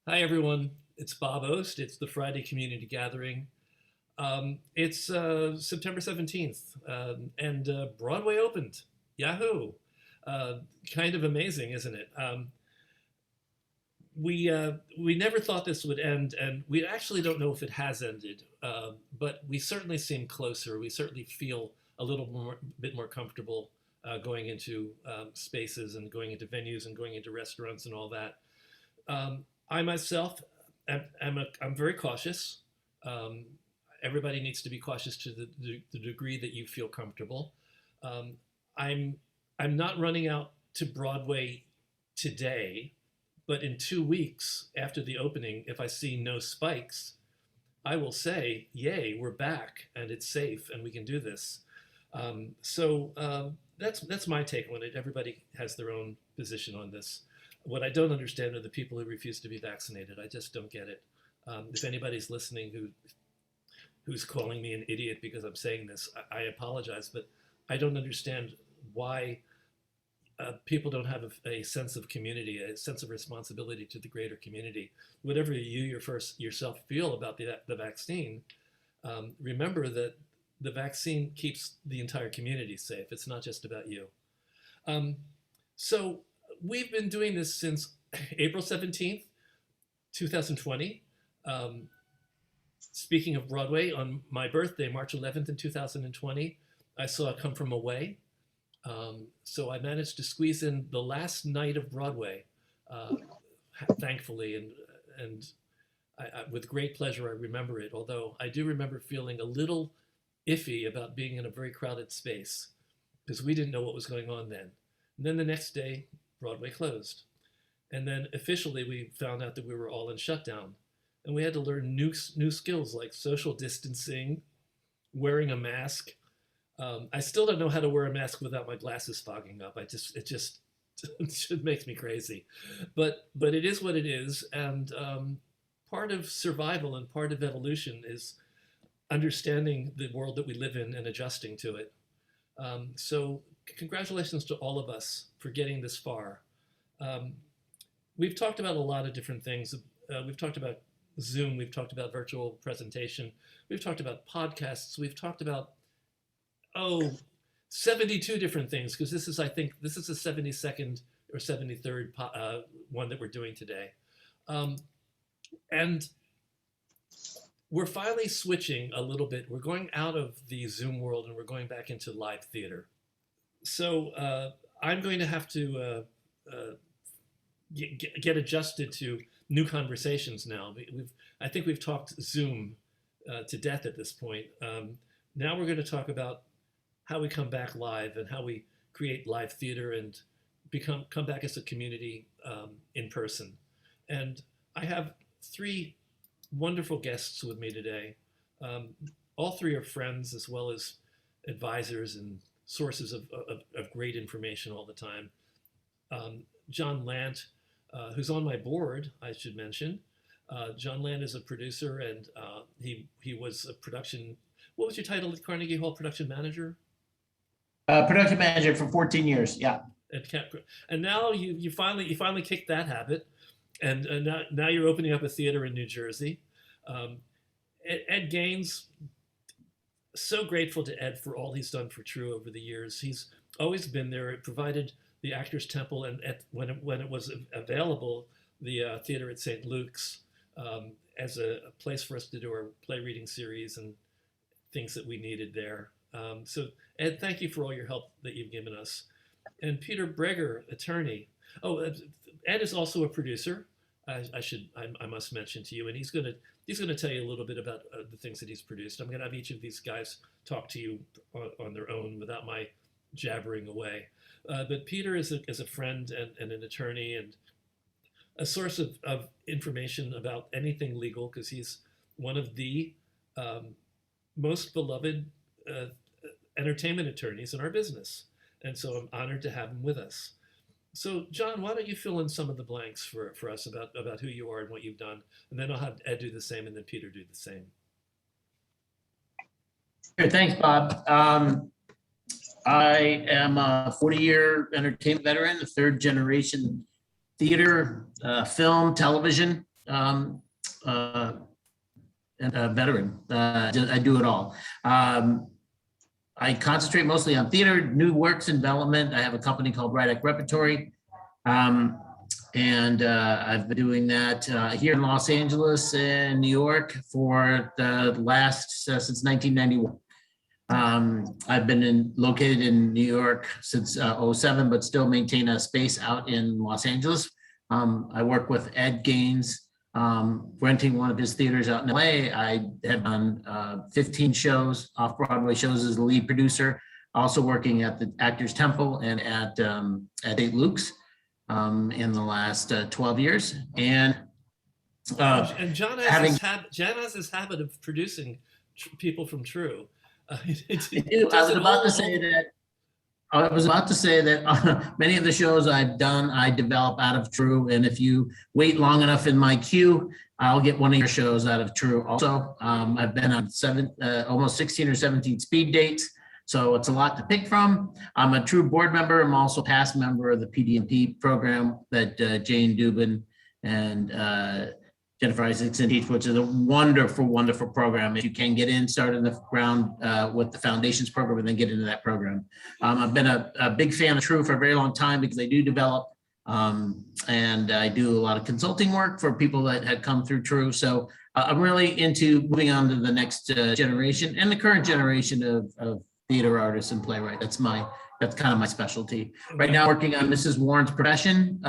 Hi, everyone. It's Bob Ost. It's the Friday Community Gathering. It's September 17th, and Broadway opened. Yahoo! Uh, Kind of amazing, isn't it? We never thought this would end, and we actually don't know if it has ended, but we certainly seem closer. We certainly feel a little bit more comfortable going into spaces and going into venues and going into restaurants and all that. I myself I'm very cautious. Um, Everybody needs to be cautious to the degree that you feel comfortable. Um, I'm I'm not running out to Broadway today, but in 2 weeks after the opening, if I see no spikes, I will say, "Yay, we're back, and it's safe, and we can do this." That's my take on it. Everybody has their own position on this. What I don't understand are the people who refuse to be vaccinated. I just don't get it. If anybody's listening who's calling me an idiot because I'm saying this, I apologize, but I don't understand why people don't have a sense of community, a sense of responsibility to the greater community. Whatever yourself feel about the vaccine, remember that the vaccine keeps the entire community safe. It's not just about you. Um, so we've been doing this since April 17th, 2020. Um, Speaking of Broadway, on my birthday, March 11th in 2020, I saw it Come From Away. So I managed to squeeze in the last night of Broadway, uh, thankfully, and with great pleasure I remember it. Although I do remember feeling a little iffy about being in a very crowded space because we didn't know what was going on then. And then the next day, Broadway closed, and then officially we found out that we were all in shutdown, and we had to learn new skills like social distancing, wearing a mask. I still don't know how to wear a mask without my glasses fogging up. It makes me crazy, but it is what it is, and part of survival and part of evolution is understanding the world that we live in and adjusting to it. So congratulations to all of us for getting this far. Um, we've talked about a lot of different things. We've talked about Zoom. We've talked about virtual presentation. We've talked about podcasts. We've talked about, oh, 72 different things, because I think, this is the 72nd or 73rd one that we're doing today. And we're finally switching a little bit. We're going out of the Zoom world and we're going back into live theater. So I'm going to have to get adjusted to new conversations now. I think we've talked Zoom to death at this point. Now we're going to talk about how we come back live and how we create live theater and come back as a community in person. And I have three wonderful guests with me today. All three are friends as well as advisors and sources of great information all the time. John Lant, who's on my board, I should mention. John Lant is a producer, and he was a production. What was your title at Carnegie Hall? Production manager. Production manager for 14 years. Yeah. And now you finally kicked that habit, and now you're opening up a theater in New Jersey. Ed Gaines, so grateful to Ed for all he's done for True over the years. He's always been there. It provided the Actors Temple, and when it was available, the theater at St. Luke's as a place for us to do our play reading series and things that we needed there. So Ed, thank you for all your help that you've given us. And Peter Breger, attorney. Oh, Ed is also a producer. I must mention to you, and he's gonna tell you a little bit about the things that he's produced. I'm gonna have each of these guys talk to you on their own without my jabbering away. But Peter is a friend and an attorney and a source of information about anything legal, because he's one of the most beloved entertainment attorneys in our business. And so I'm honored to have him with us. So John, why don't you fill in some of the blanks for us about who you are and what you've done, and then I'll have Ed do the same, and then Peter do the same. Sure, thanks, Bob. I am a 40-year entertainment veteran, a third generation theater, film, television. and a veteran. I do it all. I concentrate mostly on theater, new works and development. I have a company called Right Act Repertory. And I've been doing that here in Los Angeles and New York for the last, since 1991. I've been located in New York since 07, but still maintain a space out in Los Angeles. I work with Ed Gaines, renting one of his theaters out in LA. I have done 15 shows, off-Broadway shows as the lead producer, also working at the Actors Temple and at St. Luke's in the last 12 years. And John has this habit of producing people from True. I was about to say that many of the shows I've done, I develop out of True. And if you wait long enough in my queue, I'll get one of your shows out of True also. I've been on almost 16 or 17 speed dates. So it's a lot to pick from. I'm a True board member. I'm also a past member of the PDMP program that Jane Dubin and Jennifer Isaacson teach, which is a wonderful, wonderful program. If you can get in, start in the ground with the foundations program and then get into that program. I've been a big fan of True for a very long time because they do develop and I do a lot of consulting work for people that had come through True. So I'm really into moving on to the next generation and the current generation of theater artists and playwright. That's kind of my specialty. Right now, working on Mrs. Warren's Profession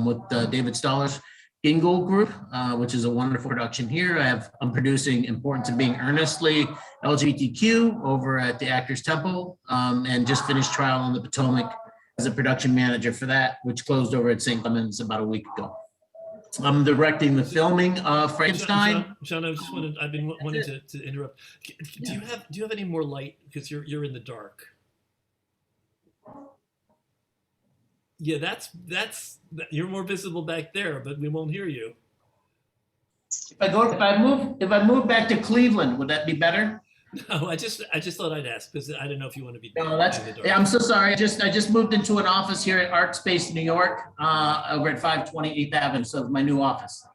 with David Stoller's Ingle Group, which is a wonderful production here. I'm producing Importance of Being Earnestly LGBTQ over at the Actors Temple, and just finished Trial on the Potomac as a production manager for that, which closed over at St. Clemens about a week ago. I'm directing the filming of Frankenstein. John, I've been wanting to interrupt. Do you have any more light, because you're in the dark? Yeah, that's you're more visible back there, but we won't hear you. If I move back to Cleveland, would that be better? No, I just thought I'd ask because I don't know if you want to be. No, I'm so sorry. I just moved into an office here at Art Space New York, over at 528th Avenue. So it's my new office.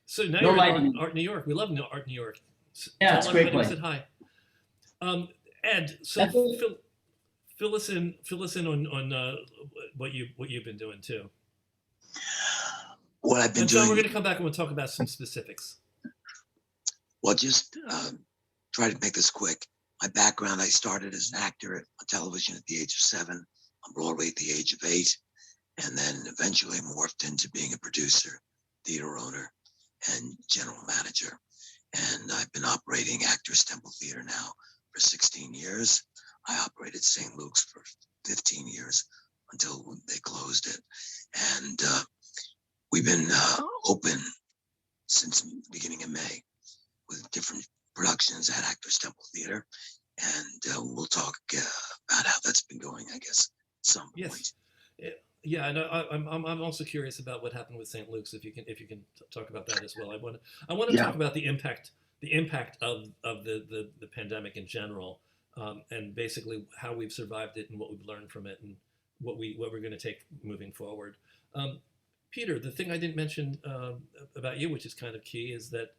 So now you're in Art New York. We love Art New York. Yeah, it's a great place. Said hi. Ed, so fill us in on what you've been doing too. What I've been John, doing. we're going to come back and we'll talk about some specifics. Well, just try to make this quick. My background: I started as an actor on television at the age of 7, on Broadway at the age of 8, and then eventually morphed into being a producer, theater owner, and general manager. And I've been operating Actors Temple Theater now for 16 years. I operated St. Luke's for 15 years until they closed it. And we've been open since the beginning of May with different productions at Actors Temple Theater. And we'll talk about how that's been going, I guess, at some point. Yes. Yeah, and I'm also curious about what happened with St. Luke's. If you can talk about that as well. I want to talk about the impact of the pandemic in general, and basically how we've survived it and what we've learned from it and what we're going to take moving forward. Peter, the thing I didn't mention about you, which is kind of key, is that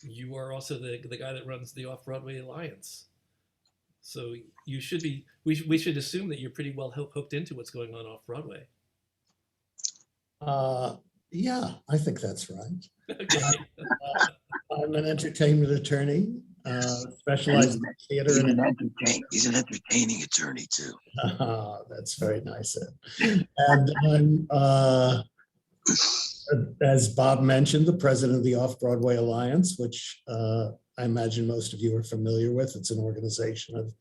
you are also the guy that runs the Off-Broadway Alliance. So you should be. We should assume that you're pretty well hooked into what's going on off-Broadway. Yeah, I think that's right. Okay. I'm an entertainment attorney, specialized in theater. He's an entertaining attorney too. That's very nice. And I'm, as Bob mentioned, the president of the Off-Broadway Alliance, which I imagine most of you are familiar with. It's an organization of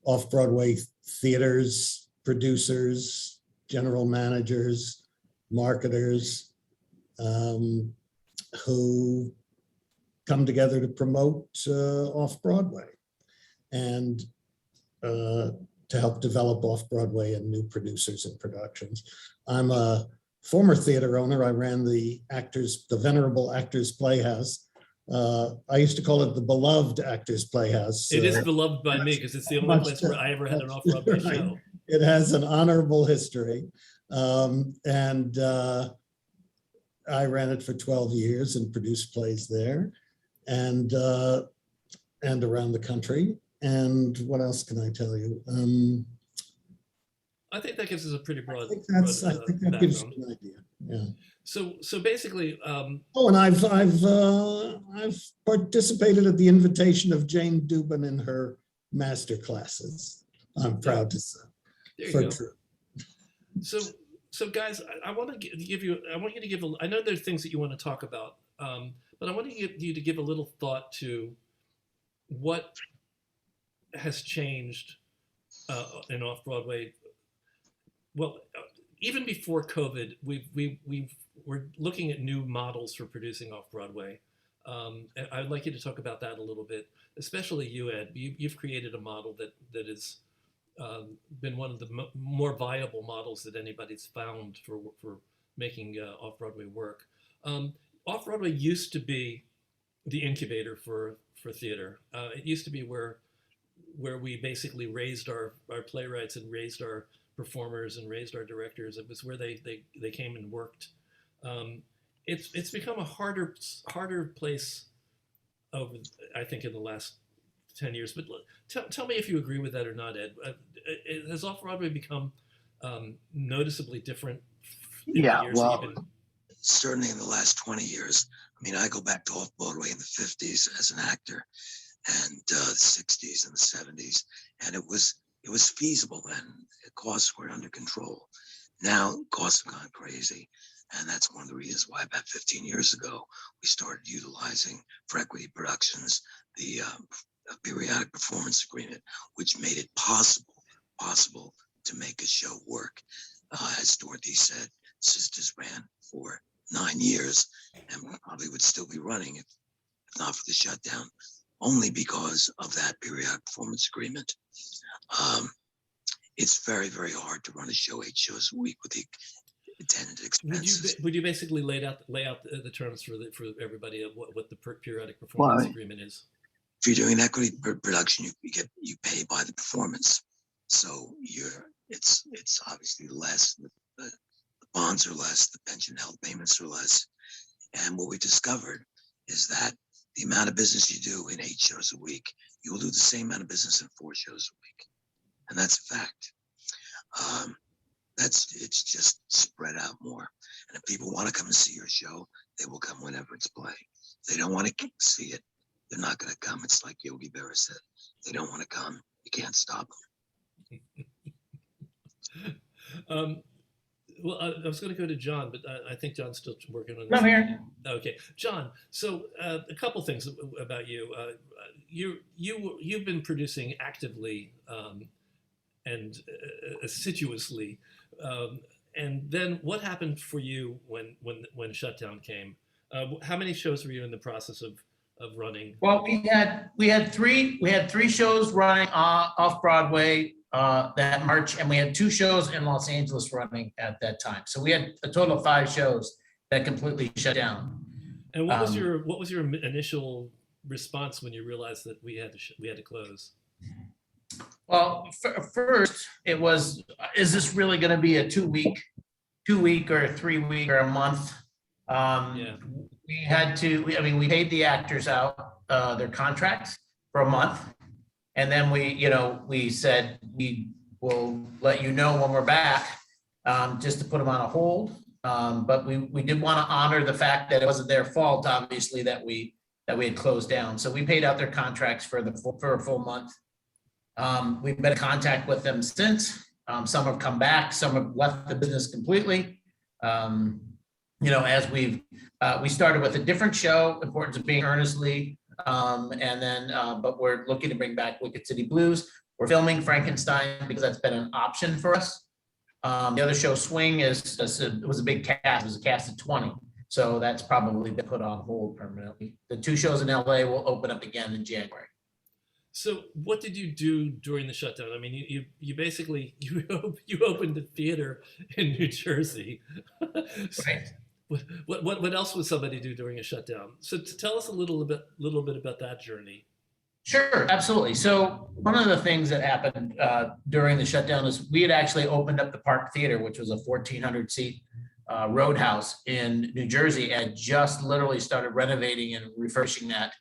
off-Broadway theaters, producers, general managers, marketers, who come together to promote off-Broadway and to help develop off-Broadway and new producers and productions. I'm a former theater owner. I ran the Venerable Actors Playhouse. I used to call it the beloved Actors Playhouse. It is beloved by me because it's the only place where I ever had an off-Broadway show. It has an honorable history. I ran it for 12 years and produced plays there and around the country. And what else can I tell you? I think that gives us a pretty broad, I think that gives you background. an idea. Yeah. So basically, Oh, and I've participated at the invitation of Jane Dubin in her master classes. I'm proud to say. there you For go. true. So guys, I want to give you. I want you to give. I know there's things that you want to talk about, but I want you to give a little thought to what has changed in Off-Broadway. Well, even before COVID, we're looking at new models for producing Off-Broadway. And I'd like you to talk about that a little bit, especially you, Ed. You've created a model that has been one of the more viable models that anybody's found for making Off-Broadway work. Off-Broadway used to be the incubator for theater. It used to be where we basically raised our playwrights and raised our performers and raised our directors. It was where they came and worked. It's become a harder place over, I think, in the last 10 years. But tell me if you agree with that or not, Ed. Has Off-Broadway become noticeably different in the years that you've been? Certainly in the last 20 years. I mean, I go back to Off-Broadway in the 50s as an actor, and the 60s and the 70s, and it was feasible then. The costs were under control. Now costs have gone crazy, and that's one of the reasons why about 15 years ago we started utilizing for equity productions the periodic performance agreement, which made it possible to make a show work. As Dorothy said, Sisters ran for 9 years and probably would still be running if not for the shutdown, only because of that periodic performance agreement. It's very, very hard to run a show 8 shows a week with the attendant expenses. Would you basically lay out the terms for everybody of what the periodic performance agreement is? If you're doing equity production, you pay by the performance, so it's obviously less. The bonds are less, the pension health payments are less, and what we discovered is that the amount of business you do in 8 shows a week, you will do the same amount of business in 4 shows a week, and that's a fact. It's just spread out more, and if people want to come and see your show, they will come whenever it's playing. If they don't want to see it, they're not going to come. It's like Yogi Berra said, they don't want to come, you can't stop them. Well, I was going to go to John, but I think John's still working on this. I'm here. Okay, John. So a couple things about you. You've been producing actively and assiduously, and then what happened for you when shutdown came? How many shows were you in the process of running? Well, we had three shows running off Broadway that March, and we had 2 shows in Los Angeles running at that time. So we had a total of 5 shows that completely shut down. And what was your initial response when you realized that we had to close? Well, first it was, is this really going to be a 2-week or a 3-week or a month? Yeah. We had to. We paid the actors out their contracts for a month, and then we said we will let you know when we're back, just to put them on a hold. But we did want to honor the fact that it wasn't their fault, obviously, that we had closed down. So we paid out their contracts for a full month. We've been in contact with them since. Some have come back, some have left the business completely. As we started with a different show, Importance of Being Earnestly, and then but we're looking to bring back Wicked City Blues. We're filming Frankenstein because that's been an option for us. The other show, Swing, it was a big cast. It was a cast of 20, so that's probably been put on hold permanently. The 2 shows in LA will open up again in January. So what did you do during the shutdown? I mean, you basically you opened a theater in New Jersey. Right. What else would somebody do during a shutdown? So tell us a little bit about that journey. Sure, absolutely. So one of the things that happened during the shutdown is we had actually opened up the Park Theater, which was a 1,400 seat Roadhouse in New Jersey, and just literally started renovating and refurbishing that.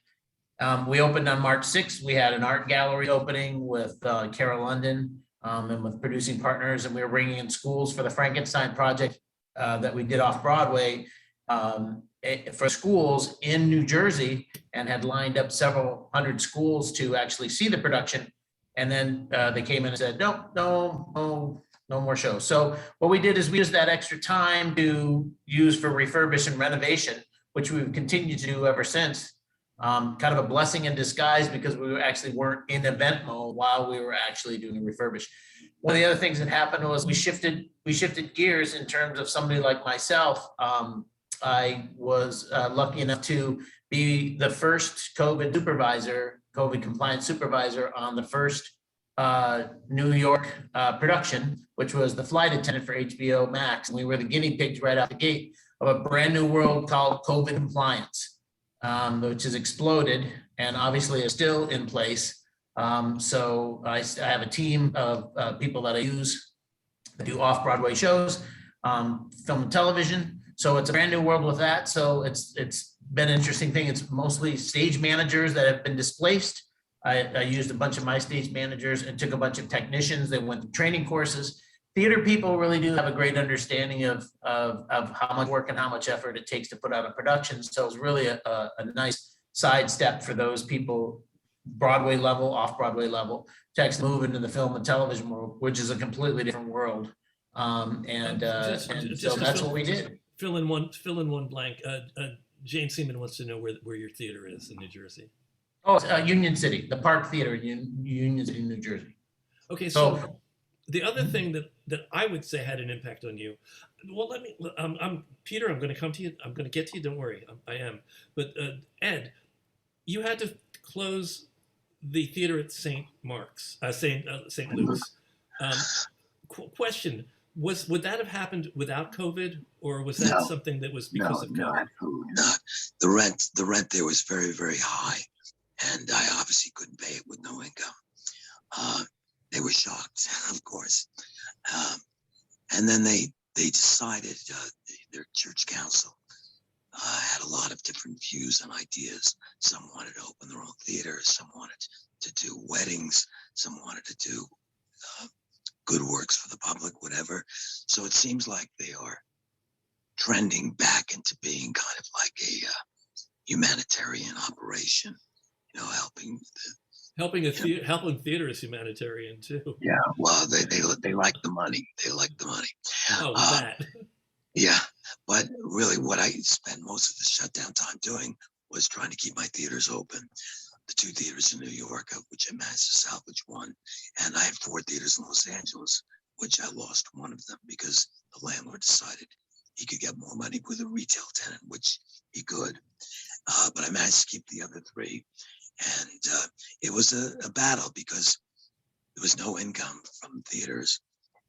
We opened on March 6th. We had an art gallery opening with Kara London and with producing partners, and we were bringing in schools for the Frankenstein project that we did off Broadway for schools in New Jersey, and had lined up several hundred schools to actually see the production. And then they came in and said, no more shows. So what we did is we used that extra time to use for refurbish and renovation, which we've continued to do ever since. Kind of a blessing in disguise, because we actually weren't in event mode while we were actually doing a refurbish. One of the other things that happened was we shifted gears in terms of somebody like myself. I was lucky enough to be the first COVID compliance supervisor on the first New York production, which was The Flight Attendant for HBO Max. And we were the guinea pigs right out the gate of a brand new world called COVID compliance, which has exploded and obviously is still in place. So I have a team of people that I use that do off-Broadway shows, film and television. So it's a brand new world with that. So it's been an interesting thing. It's mostly stage managers that have been displaced. I used a bunch of my stage managers and took a bunch of technicians that went to training courses. Theater people really do have a great understanding of how much work and how much effort it takes to put out a production. So it's really a nice sidestep for those people, Broadway level, off-Broadway level, to actually move into the film and television world, which is a completely different world. And so that's what we did. Fill in one blank. Jane Seaman wants to know where your theater is in New Jersey. Oh, it's, Union City, the Park Theater in Union City, New Jersey. Okay, so the other thing that I would say had an impact on you. Well, let me. I'm Peter. I'm going to come to you. I'm going to get to you. Don't worry. I am. But Ed, you had to close the theater at St. Luke's. Question: would that have happened without COVID, or was that something that was because of COVID? No. The rent there was very, very high, and I obviously couldn't pay it with no income. They were shocked, of course, and then they decided. Their church council had a lot of different views and ideas. Some wanted to open their own theater. Some wanted to do weddings. Some wanted to do good works for the public, whatever. So it seems like they are trending back into being kind of like a humanitarian operation, helping theater is humanitarian too. Yeah, well, they like the money. They like the money. Oh, that. Yeah, but really what I spent most of the shutdown time doing was trying to keep my theaters open. The 2 theaters in New York, of which I managed to salvage 1, and I had 4 theaters in Los Angeles, which I lost 1 of them because the landlord decided he could get more money with a retail tenant, which he could. But I managed to keep the other 3, and it was a battle because there was no income from theaters,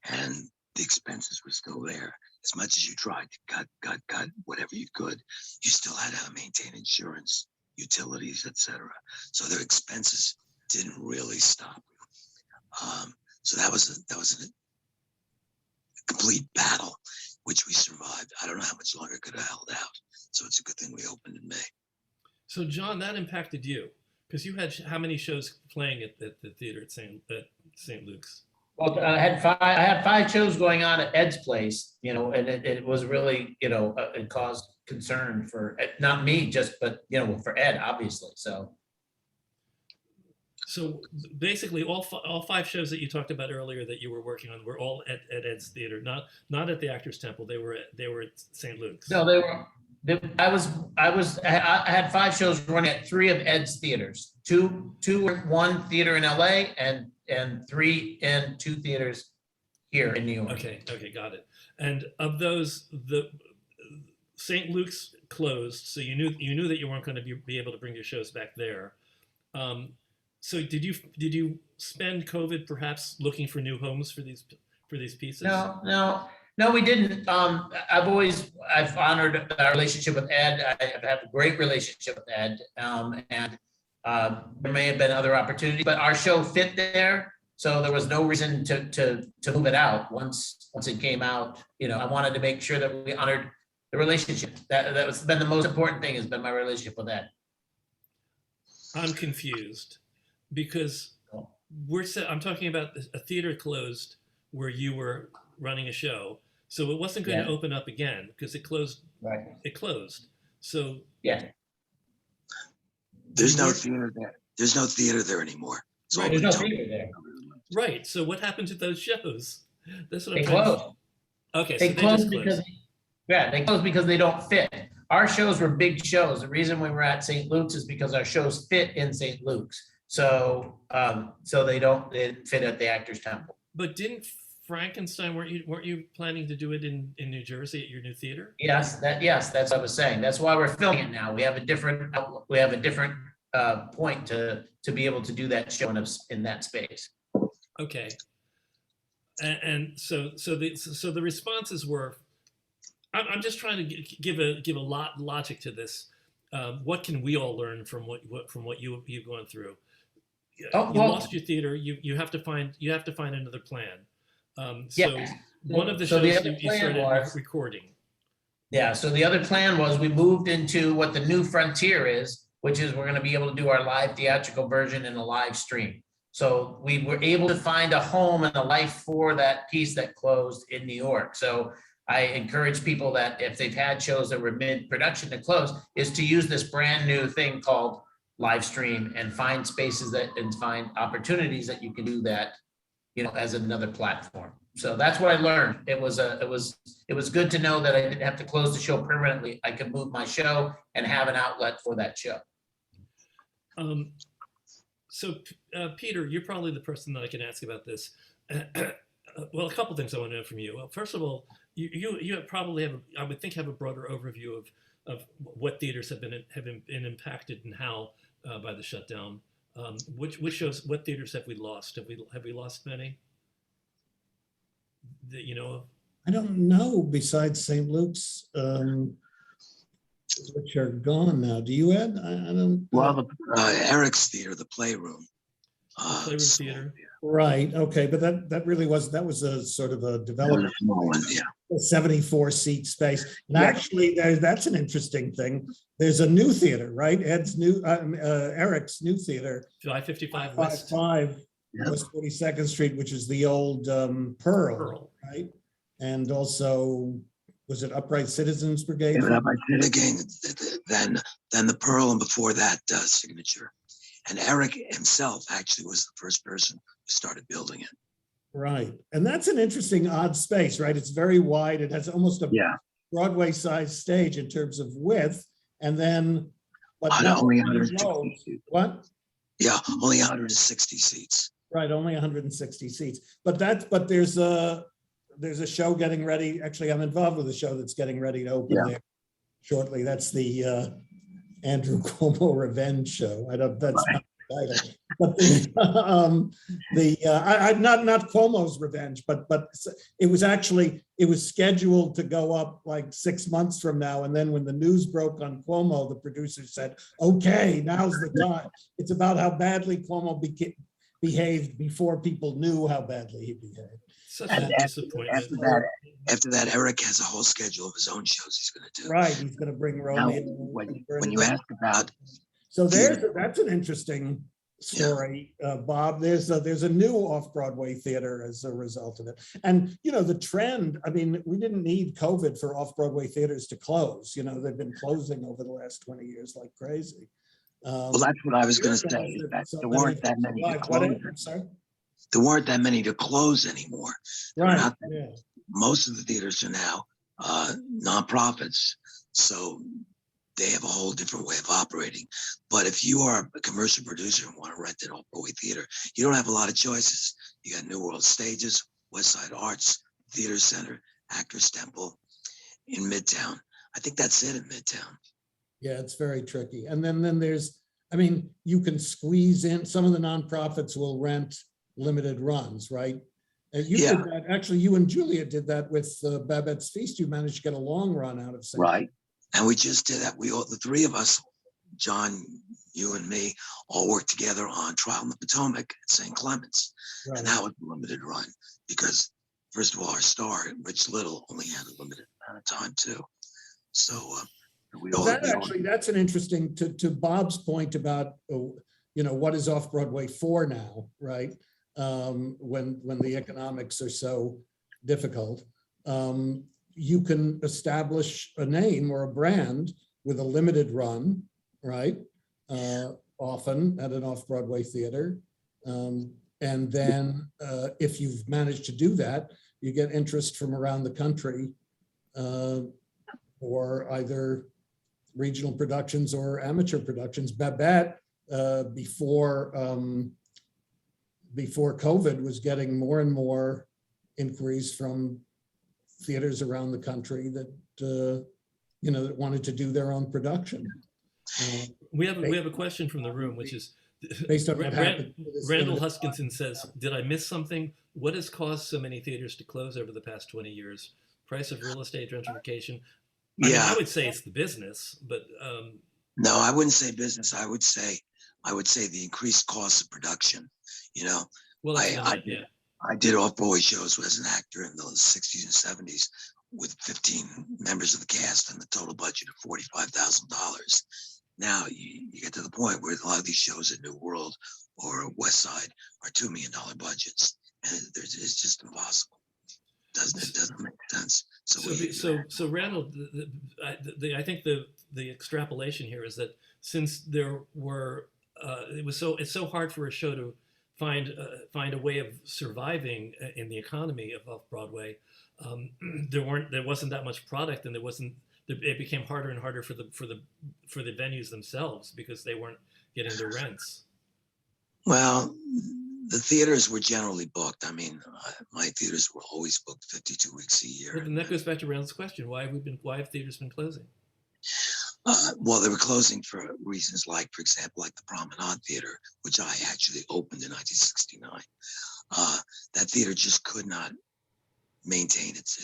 and the expenses were still there. As much as you tried to cut whatever you could, you still had to maintain insurance, utilities, etc. So their expenses didn't really stop. So that was a complete battle, which we survived. I don't know how much longer it could have held out. So it's a good thing we opened in May. So John, that impacted you because you had how many shows playing at the theater at St. Luke's? Well, I had 5 shows going on at Ed's place, and it was really, it caused concern for not me, but for Ed, obviously. So basically, all 5 shows that you talked about earlier that you were working on were all at Ed's theater, not at the Actors Temple. They were at St. Luke's. No, they were. I had 5 shows running at 3 of Ed's theaters. 2 were 1 theater in LA and 3 in 2 theaters here in New York. Okay, got it. And of those, the St. Luke's closed, so you knew that you weren't going to be able to bring your shows back there. So did you spend COVID perhaps looking for new homes for these pieces? No, we didn't. I've honored our relationship with Ed. I've had a great relationship with Ed, and there may have been other opportunities, but our show fit there. So there was no reason to move it out once it came out. I wanted to make sure that we honored the relationship. That was been the most important thing, has been my relationship with Ed. I'm confused because I'm talking about a theater closed where you were running a show. So it wasn't going to open up again because it closed. Right. It closed. So yeah. There's no theater there. There's no theater there anymore. Right. There's no theater there. Right. So what happened to those shows? That's what They I'm trying closed. Okay. They So they closed just because they closed because they don't fit. Our shows were big shows. The reason we were at St. Luke's is because our shows fit in St. Luke's. So they didn't fit at the Actors Temple. But didn't Frankenstein, weren't you planning to do it in New Jersey at your new theater? Yes, that's what I was saying. That's why we're filming it now. We have a different point to be able to do that show in that space. Okay. And so the responses were, I'm just trying to give a lot logic to this. What can we all learn from what you've gone through? You lost your theater. You have to find another plan. One of the shows you started recording. Yeah. So the other plan was we moved into what the new frontier is, which is we're going to be able to do our live theatrical version in a live stream. So we were able to find a home and a life for that piece that closed in New York. So I encourage people that if they've had shows that were mid-production to close, is to use this brand new thing called live stream and find spaces and find opportunities that you can do that, as another platform. So that's what I learned. It was good to know that I didn't have to close the show permanently. I could move my show and have an outlet for that show. So Peter, you're probably the person that I can ask about this. Well, a couple things I want to know from you. Well, first of all, you probably have, I would think, have a broader overview of what theaters have been impacted and how by the shutdown. Which shows, what theaters have we lost? Have we lost many that you know of? I don't know, besides St. Luke's, which are gone now. Do you, Ed? I don't. Well, Eric's theater, the Playroom. Playroom Theater. Right. Okay. But that was a sort of a development. Small one, yeah. A 74-seat space. And actually, that's an interesting thing. There's a new theater, right? Eric's new theater. 555 West. 555 West 42nd Street, which is the old Pearl, right? And also, was it Upright Citizens Brigade? Yeah, Upright Citizens, then the Pearl, and before that, Signature. And Eric himself actually was the first person who started building it. Right. And that's an interesting, odd space, right? It's very wide. It has almost a Broadway-sized stage in terms of width. And then, but only 160 seats. What? Yeah, only 160 seats. Right, only 160 seats. But there's a show getting ready. Actually, I'm involved with a show that's getting ready to open there shortly. That's the Andrew Cuomo Revenge Show. That's not the title. But not Cuomo's Revenge, but it was scheduled to go up like 6 months from now. And then when the news broke on Cuomo, the producer said, okay, now's the time. It's about how badly Cuomo behaved before people knew how badly he behaved. Such a disappointment. After that, Eric has a whole schedule of his own shows he's going to do. Right, he's going to bring Romeo. When you ask about, so that's an interesting story, Bob. There's a new off-Broadway theater as a result of it, and the trend. I mean, we didn't need COVID for off-Broadway theaters to close. They've been closing over the last 20 years like crazy. Well, that's what I was going to say. There weren't that many to close. There weren't that many to close anymore. Right. Most of the theaters are now nonprofits, so they have a whole different way of operating. But if you are a commercial producer and want to rent an off-Broadway theater, you don't have a lot of choices. You got New World Stages, West Side Arts, Theater Center, Actors Temple in Midtown. I think that's it in Midtown. Yeah, it's very tricky. And then there's, you can squeeze in, some of the nonprofits will rent limited runs, right? You did that. Actually, you and Julia did that with Babette's Feast. You managed to get a long run out of St. Right. And we just did that. The three of us John, you and me all worked together on Trial in the Potomac at St. Clement's. Right. And that was a limited run because, first of all, our star, Rich Little, only had a limited amount of time too. So That's an interesting, to Bob's point about, what is Off-Broadway for now, right? When the economics are so difficult, you can establish a name or a brand with a limited run, right? Often at an Off-Broadway theater. And then if you've managed to do that, you get interest from around the country for either regional productions or amateur productions. Babette, before COVID, was getting more and more inquiries from theaters around the country that that wanted to do their own production. We have a question from the room, which is based on what happened. Randall Huskinson says, "Did I miss something? What has caused so many theaters to close over the past 20 years? Price of real estate, gentrification." I would say it's the business, but no, I wouldn't say business. I would say the increased cost of production. Well, I did off-Broadway shows as an actor in the 60s and 70s with 15 members of the cast and the total budget of $45,000. Now you get to the point where a lot of these shows at New World or West Side are $2 million budgets, and it's just impossible. It doesn't make sense. So Randall, I think the extrapolation here is that since there were it's so hard for a show to find a way of surviving in the economy of Off-Broadway, there wasn't that much product, and it became harder and harder for the venues themselves because they weren't getting their rents. Well, the theaters were generally booked. I mean, my theaters were always booked 52 weeks a year. But then that goes back to Randall's question: why have theaters been closing? Well, they were closing for reasons like, for example, like the Promenade Theater, which I actually opened in 1969. That theater just could not maintain its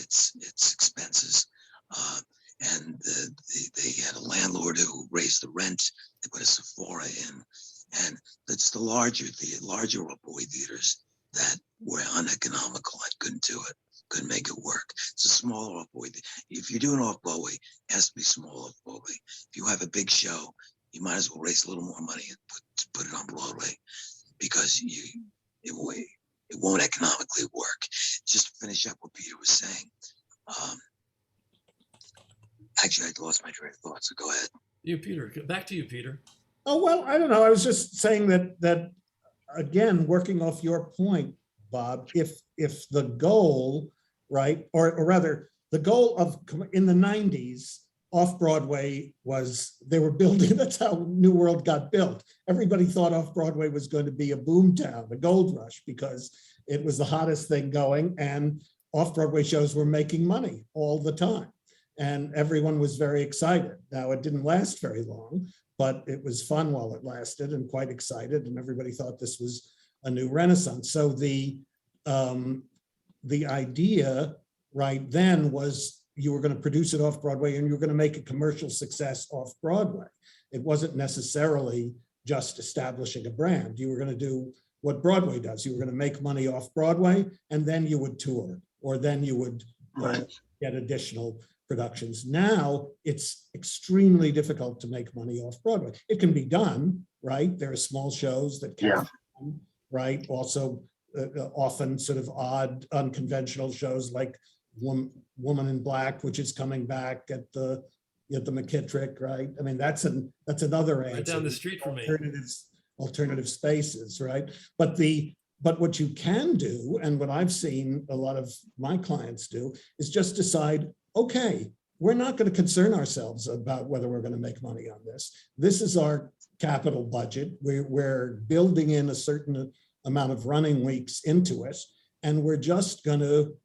expenses, and they had a landlord who raised the rent. They put a Sephora in, and it's the larger Off-Broadway theaters that were uneconomical and couldn't make it work. It's a smaller Off-Broadway. If you're doing Off-Broadway, it has to be small Off-Broadway. If you have a big show, you might as well raise a little more money and put it on Broadway, because it won't economically work. Just to finish up what Peter was saying. Actually, I lost my train of thought, so go ahead. Peter, back to you, Peter. Oh, well, I don't know. I was just saying that again, working off your point, Bob, if the goal, right, or rather the goal of in the 90s, Off-Broadway they were building, that's how New World got built. Everybody thought Off-Broadway was going to be a boom town, a gold rush, because it was the hottest thing going, and Off-Broadway shows were making money all the time. And everyone was very excited. Now, it didn't last very long, but it was fun while it lasted and quite excited. And everybody thought this was a new renaissance. So the idea right then was you were going to produce it Off-Broadway and you were going to make a commercial success Off-Broadway. It wasn't necessarily just establishing a brand. You were going to do what Broadway does. You were going to make money Off-Broadway, and then you would tour, or then you would get additional productions. Now it's extremely difficult to make money Off-Broadway. It can be done, right? There are small shows that can, right? Also, often sort of odd, unconventional shows like Woman in Black, which is coming back at the McKittrick, right? I mean, that's another answer. Right down the street from me. Alternative spaces, right? But what you can do, and what I've seen a lot of my clients do, is just decide, okay, we're not going to concern ourselves about whether we're going to make money on this. This is our capital budget. We're building in a certain amount of running weeks into it, and we're just going to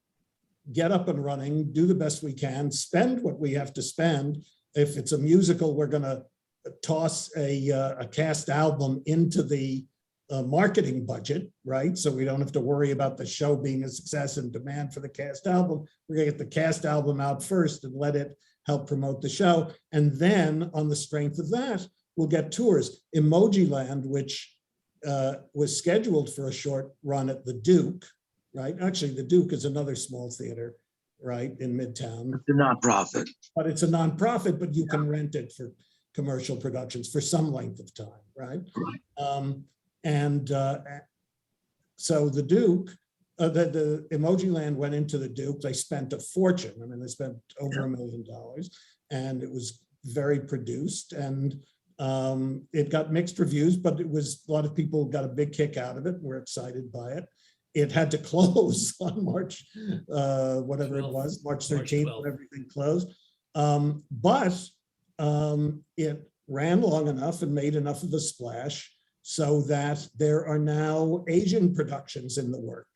get up and running, do the best we can, spend what we have to spend. If it's a musical, we're going to toss a cast album into the marketing budget, right? So we don't have to worry about the show being a success and demand for the cast album. We're going to get the cast album out first and let it help promote the show. And then on the strength of that, will get tours. Emoji Land, which was scheduled for a short run at the Duke, right? Actually, the Duke is another small theater, right, in Midtown. It's a nonprofit. But it's a nonprofit, but you can rent it for commercial productions for some length of time, right? And so the Duke, the Emoji Land went into the Duke. They spent a fortune. I mean, they spent over $1 million, and it was very produced, and it got mixed reviews, but it was, a lot of people got a big kick out of it. We're excited by it. It had to close on March, whatever it was, March 13th, when everything closed. But it ran long enough and made enough of a splash so that there are now Asian productions in the work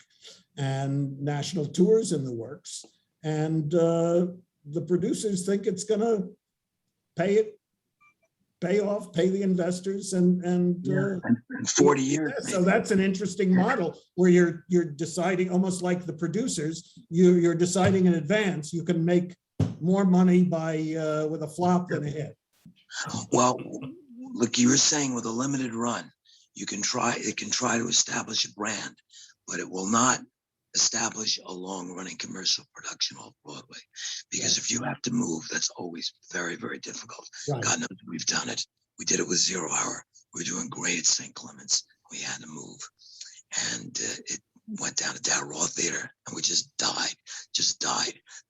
and national tours in the works. And the producers think it's gonna pay off, pay the investors, and 40 years. So that's an interesting model where you're deciding, almost like the producers, you're deciding in advance. You can make more money by with a flop than a hit. Well, look, you were saying with a limited run, it can try to establish a brand, but it will not establish a long-running commercial production off Broadway. Because if you have to move, that's always very, very difficult. Right. God knows we've done it. We did it with 0 Hour. We were doing great at St. Clements. We had to move. And it went down to Dow Raw Theater, and we just died.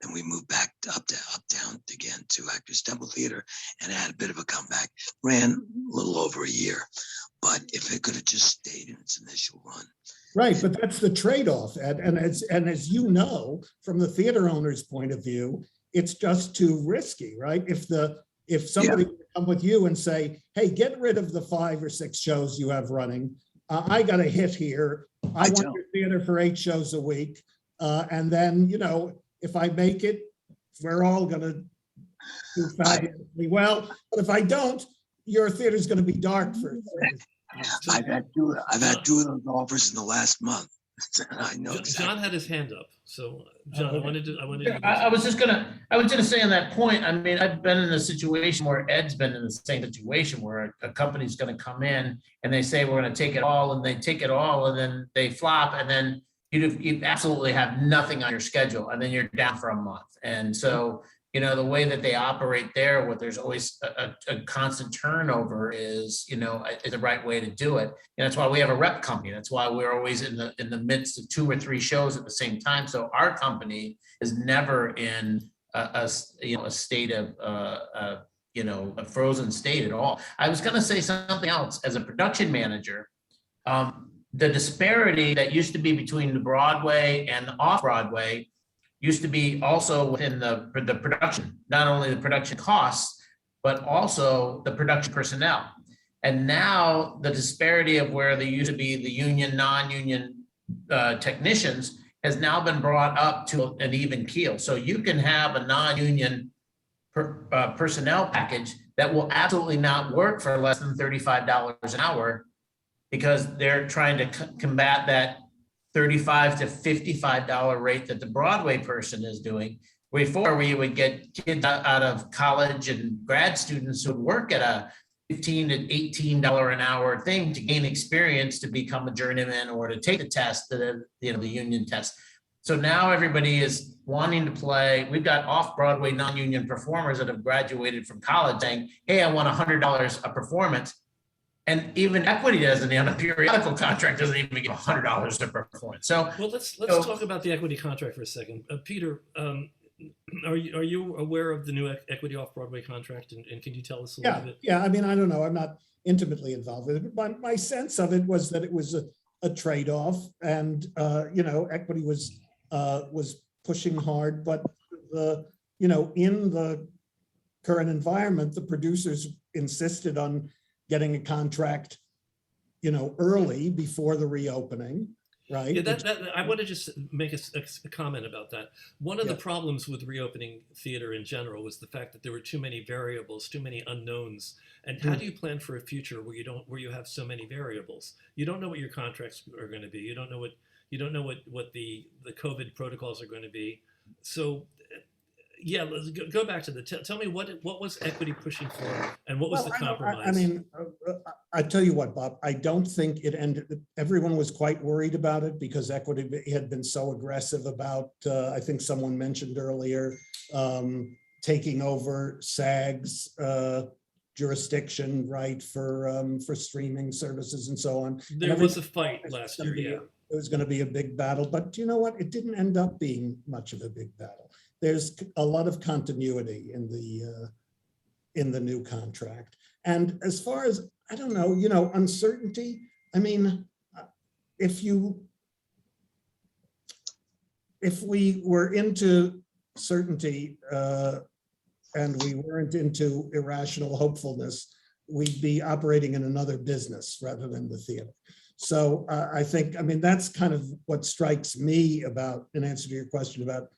Then we moved back uptown again to Actors Temple Theater, and it had a bit of a comeback. Ran a little over a year. But if it could have just stayed in its initial run. Right, but that's the trade-off, Ed. And as you know, from the theater owner's point of view, it's just too risky, right? If somebody would come with you and say, "Hey, get rid of the 5 or 6 shows you have running. I got a hit here. I want your theater for 8 shows a week, and then if I make it, we're all gonna do fabulously well. But if I don't, your theater's gonna be dark for." I've had 2 of those offers in the last month. I know. John had his hand up. So John, I wanted to. I was gonna say on that point, I mean, I've been in a situation where Ed's been in the same situation where a company's gonna come in and they say, we're gonna take it all, and they take it all, and then they flop, and then you absolutely have nothing on your schedule, and then you're down for a month. And so, the way that they operate there, where there's always a constant turnover is the right way to do it. And that's why we have a rep company. That's why we're always in the midst of 2 or 3 shows at the same time. So our company is never in a state of a frozen state at all. I was going to say something else. As a production manager, the disparity that used to be between the Broadway and the off-Broadway used to be also within the production, not only the production costs, but also the production personnel. And now the disparity of where they used to be the union, non-union technicians has now been brought up to an even keel. So you can have a non-union personnel package that will absolutely not work for less than $35 an hour, because they're trying to combat that $35 to $55 rate that the Broadway person is doing. Before, we would get kids out of college and grad students who would work at a $15 to $18 an hour thing to gain experience to become a journeyman or to take the test, the union test. So now everybody is wanting to play. We've got off-Broadway non-union performers that have graduated from college saying, "Hey, I want $100 a performance." And even Equity doesn't, on a periodical contract, doesn't even give $100 a performance. So, well, let's talk about the Equity contract for a second. Peter, are you aware of the new Equity Off-Broadway contract, and can you tell us a little bit? Yeah. I mean, I don't know. I'm not intimately involved with it, but my sense of it was that it was a trade-off, and Equity was pushing hard, but in the current environment, the producers insisted on getting a contract, early before the reopening, right? Yeah, I want to just make a comment about that. One of the problems with reopening theater in general was the fact that there were too many variables, too many unknowns. And how do you plan for a future where you have so many variables? You don't know what your contracts are going to be. You don't know what the COVID protocols are going to be. So yeah, let's go back to tell me what was equity pushing for, and what was Well, the compromise? I mean, I tell you what, Bob, I don't think it ended, everyone was quite worried about it because equity had been so aggressive about, I think someone mentioned earlier, taking over SAG's jurisdiction, right, for streaming services and so on. There was a fight last year, yeah. It was going to be a big battle, but you know what? It didn't end up being much of a big battle. There's a lot of continuity in the new contract. And as far as, I don't know, uncertainty, I mean, if we were into certainty and we weren't into irrational hopefulness, we'd be operating in another business rather than the theater. So I think, I mean, that's kind of what strikes me about, in answer to your question about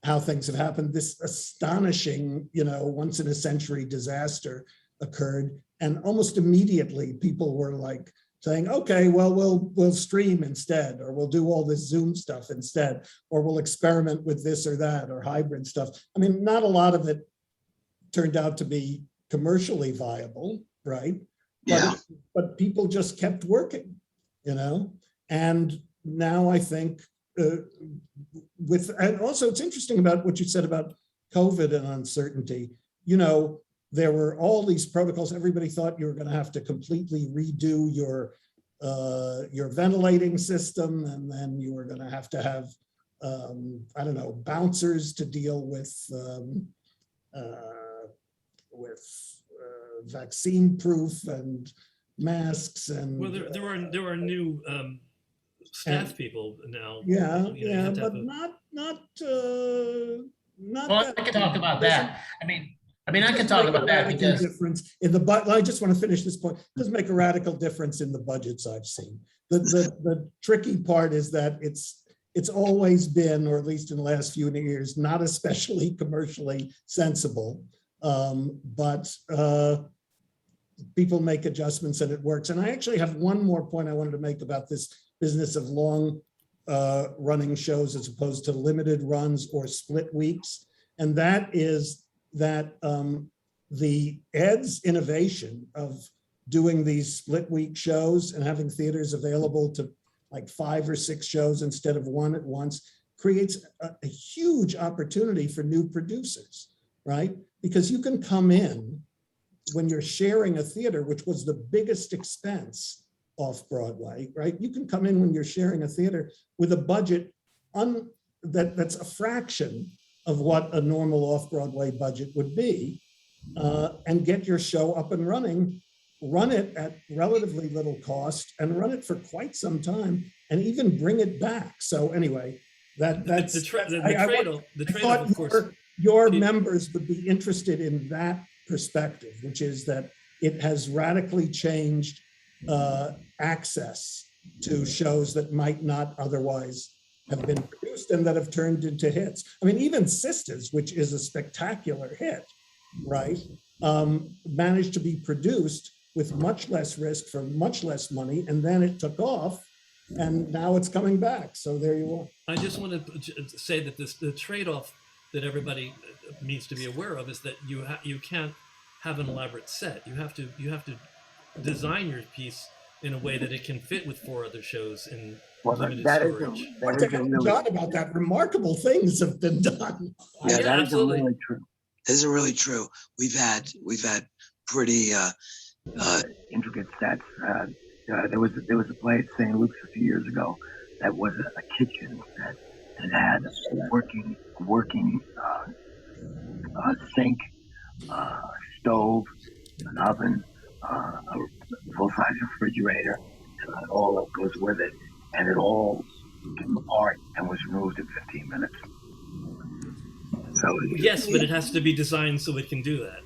how things have happened. This astonishing, once in a century disaster occurred, and almost immediately people were like saying, okay, well, we'll stream instead, or we'll do all this Zoom stuff instead, or we'll experiment with this or that, or hybrid stuff. I mean, not a lot of it turned out to be commercially viable, right? Yeah. But people just kept working, and now I think and also it's interesting about what you said about COVID and uncertainty. There were all these protocols. Everybody thought you were going to have to completely redo your ventilating system, and then you were going to have I don't know, bouncers to deal with vaccine proof and masks and. Well, there are new staff people now. Yeah, but not. Well, I can talk about that. I mean, I can talk about that because difference in the budget. I just want to finish this point. It does make a radical difference in the budgets I've seen. The tricky part is that it's always been, or at least in the last few years, not especially commercially sensible. But people make adjustments and it works. And I actually have one more point I wanted to make about this business of long running shows as opposed to limited runs or split weeks. And that is that the Ed's innovation of doing these split week shows and having theaters available to like 5 or 6 shows instead of one at once creates a huge opportunity for new producers, right? Because you can come in when you're sharing a theater, which was the biggest expense off-Broadway, right? You can come in when you're sharing a theater with a budget that's a fraction of what a normal off-Broadway budget would be, and get your show up and running, run it at relatively little cost, and run it for quite some time, and even bring it back. So anyway, that's the trade-off, of course. Your members would be interested in that perspective, which is that it has radically changed access to shows that might not otherwise have been produced and that have turned into hits. I mean, even Sisters, which is a spectacular hit, right, managed to be produced with much less risk for much less money, and then it took off, and now it's coming back. So there you are. I just want to say that the trade-off that everybody needs to be aware of is that you can't have an elaborate set. You have to design your piece in a way that it can fit with 4 other shows in limited storage. John, about that, remarkable things have been done. Yeah, that is really true. This is really true. We've had pretty intricate sets. There was a play at St. Luke's a few years ago that was a kitchen set that had a working sink, stove, an oven, a full-size refrigerator, all that goes with it, and it all came apart and was removed in 15 minutes. So yes, but it has to be designed so it can do that.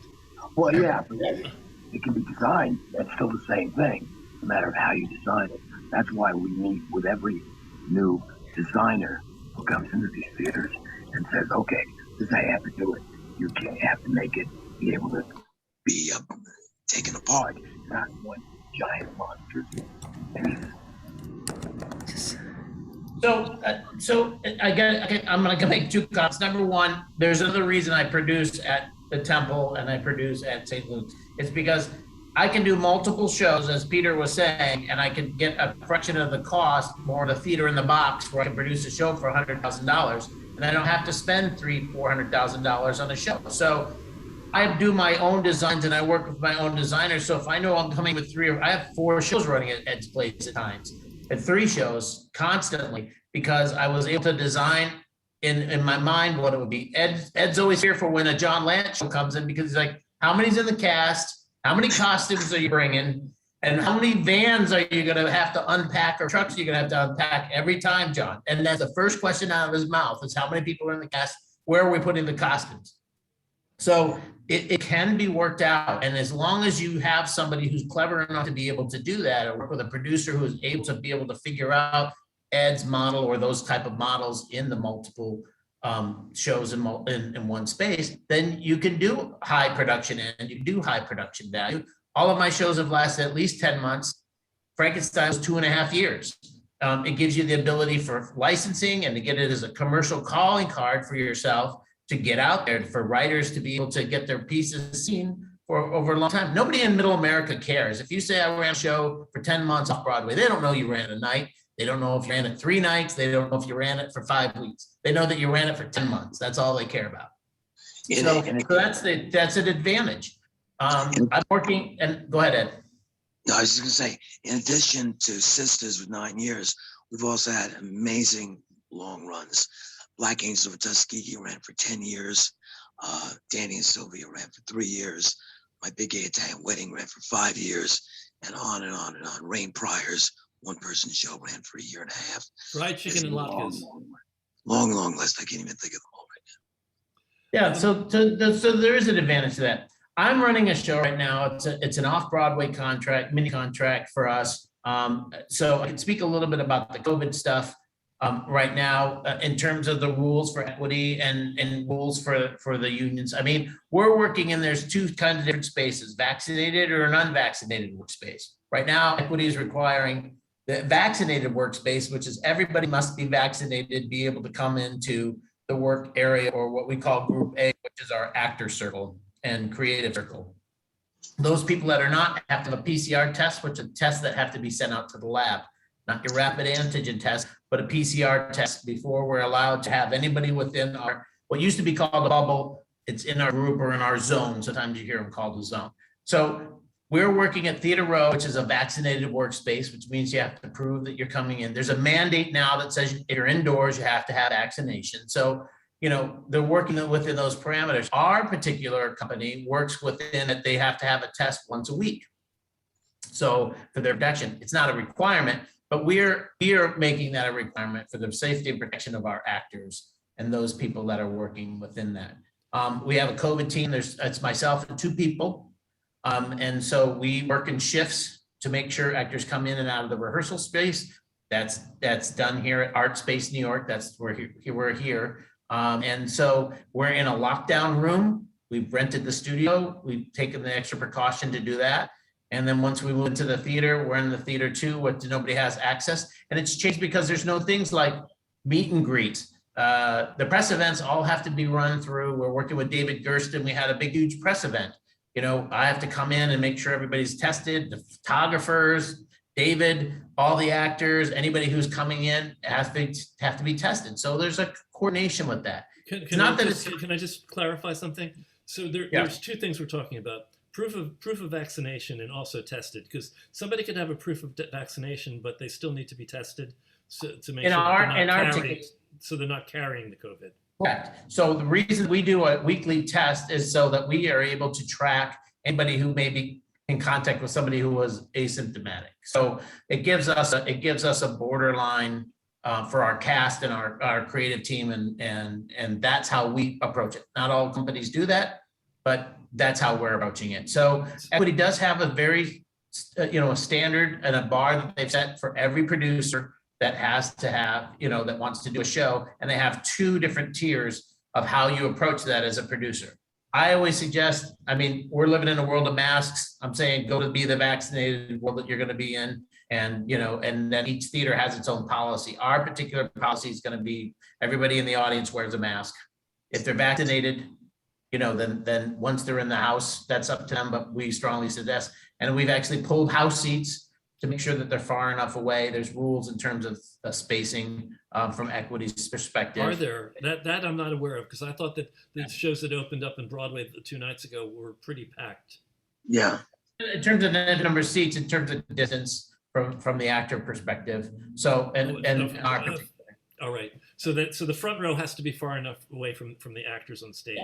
Well, yeah, but it can be designed. That's still the same thing, no matter how you design it. That's why we meet with every new designer who comes into these theaters and says, okay, this is how you have to do it. You can't have to make it be able to be taken apart, not one giant monster. I'm going to make two comments. Number one, there's another reason I produce at the Temple and I produce at St. Luke's. It's because I can do multiple shows, as Peter was saying, and I can get a fraction of the cost, more the theater in the box, where I can produce a show for $100,000, and I don't have to spend $400,000 on a show. So I do my own designs and I work with my own designers. So if I know I'm coming with I have 4 shows running at Ed's Place at times, at 3 shows constantly, because I was able to design in my mind what it would be. Ed's always here for when a John Lance show comes in, because he's like, how many's in the cast? How many costumes are you bringing? And how many vans are you going to have to unpack, or trucks are you going to have to unpack every time, John? And that's the first question out of his mouth is, how many people are in the cast? Where are we putting the costumes? So it can be worked out. And as long as you have somebody who's clever enough to be able to do that, or work with a producer who is able to be able to figure out Ed's model or those type of models in the multiple shows in one space, then you can do high production and you can do high production value. All of my shows have lasted at least 10 months. Frankenstein was 2.5 years. It gives you the ability for licensing and to get it as a commercial calling card for yourself, to get out there, for writers to be able to get their pieces seen for over a long time. Nobody in Middle America cares. If you say I ran a show for 10 months off Broadway, they don't know you ran a night. They don't know if you ran it 3 nights. They don't know if you ran it for 5 weeks. They know that you ran it for 10 months. That's all they care about. So that's an advantage. I'm working, and go ahead, Ed. No, I was just gonna say, in addition to Sisters with 9 years, we've also had amazing long runs. Black Angels of Tuskegee ran for 10 years. Danny and Sylvia ran for 3 years. My Big Gay Italian Wedding ran for 5 years, and on and on and on. Rain Pryor's one-person show ran for 1.5 years. Fried chicken and latkes. Long list. I can't even think of them all right Yeah, so there is an advantage to that. I'm running a show right now. It's an off-Broadway contract, mini contract for us. So I can speak a little bit about the COVID stuff right now in terms of the rules for equity and rules for the unions. I mean, we're working in, there's 2 kinds of different spaces, vaccinated or an unvaccinated workspace. Right now, equity is requiring the vaccinated workspace, which is everybody must be vaccinated, be able to come into the work area, or what we call Group A, which is our actor circle and creative circle. Those people that are not have to have a PCR test, which is a test that have to be sent out to the lab, not your rapid antigen test, but a PCR test before we're allowed to have anybody within our, what used to be called a bubble. It's in our group or in our zone. Sometimes you hear them called a zone. So we're working at Theater Row, which is a vaccinated workspace, which means you have to prove that you're coming in. There's a mandate now that says if you're indoors, you have to have vaccination. So, you know, they're working within those parameters. Our particular company works within that they have to have a test once a week. So for their protection, it's not a requirement, but we're making that a requirement for the safety and protection of our actors and those people that are working within that. We have a COVID team. It's myself and 2 people. And so we work in shifts to make sure actors come in and out of the rehearsal space. That's done here at Art Space New York. That's where we're here. And so we're in a lockdown room. We've rented the studio. We've taken the extra precaution to do that. And then once we move into the theater, we're in the theater too, which nobody has access. And it's changed because there's no things like meet and greet. The press events all have to be run through. We're working with David Gersten. We had a big, huge press event. You know, I have to come in and make sure everybody's tested, the photographers, David, all the actors, anybody who's coming in have to be tested. So there's a coordination with that. Can I just clarify something? So there's 2 things we're talking about. Proof of vaccination and also tested, because somebody could have a proof of vaccination, but they still need to be tested to make so they're not carrying the COVID. Correct. So the reason we do a weekly test is so that we are able to track anybody who may be in contact with somebody who was asymptomatic. So it gives us a borderline for our cast and our creative team, and that's how we approach it. Not all companies do that, but that's how we're approaching it. So equity does have a very a standard and a bar that they've set for every producer that has to have, that wants to do a show, and they have 2 different tiers of how you approach that as a producer. I always suggest, we're living in a world of masks. I'm saying go to be the vaccinated world that you're going to be in, And, and then each theater has its own policy. Our particular policy is going to be everybody in the audience wears a mask. If they're vaccinated, then once they're in the house, that's up to them, but we strongly suggest. And we've actually pulled house seats to make sure that they're far enough away. There's rules in terms of spacing from equity's perspective. Are there? That I'm not aware of, because I thought that the shows that opened up in Broadway 2 nights ago were pretty packed. Yeah. In terms of the number of seats, in terms of distance from the actor perspective. So, All right. So the front row has to be far enough away from the actors on stage.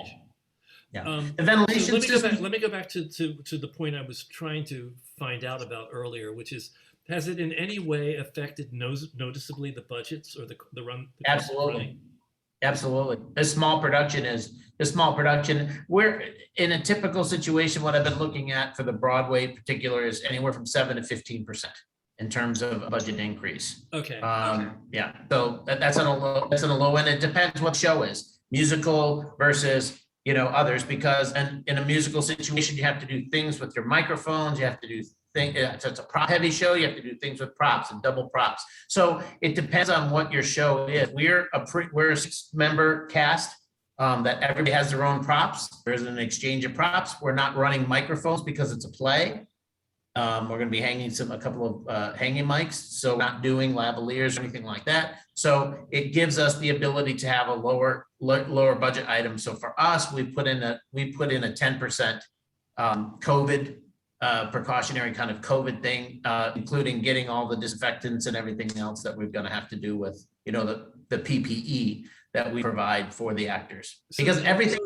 Yeah. The ventilation system. Let me go back to the point I was trying to find out about earlier, which is, has it in any way affected noticeably the budgets or the run? Absolutely. Absolutely. A small production. We're in a typical situation. What I've been looking at for the Broadway in particular is anywhere from 7 to 15% in terms of budget increase. Okay. Yeah. So that's on a low end. It depends what the show is, musical versus others, because in a musical situation you have to do things with your microphones. You have to do things. It's a prop heavy show. You have to do things with props and double props. So it depends on what your show is. We're a 6-member cast that everybody has their own props. There's an exchange of props. We're not running microphones because it's a play. We're going to be hanging a couple of hanging mics, so not doing lavaliers or anything like that. So it gives us the ability to have a lower budget item. So for us, we put in a 10% COVID precautionary kind of COVID thing, including getting all the disinfectants and everything else that we're going to have to do with the PPE that we provide for the actors, because everything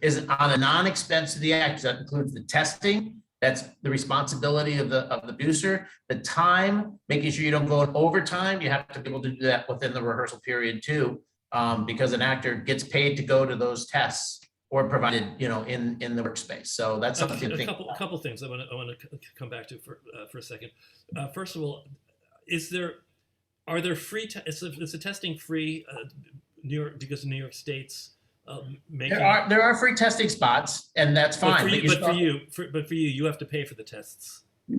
is on a non-expense to the actors. That includes the testing. That's the responsibility of the producer. The time, making sure you don't go in overtime. You have to be able to do that within the rehearsal period too, because an actor gets paid to go to those tests or provided, in the workspace. So that's something to think about. A couple things I want to come back to for a second. First of all, are there free? Is the testing free? New York, because New York State's there are free testing spots, and that's fine. But for you, you have to pay for the tests. We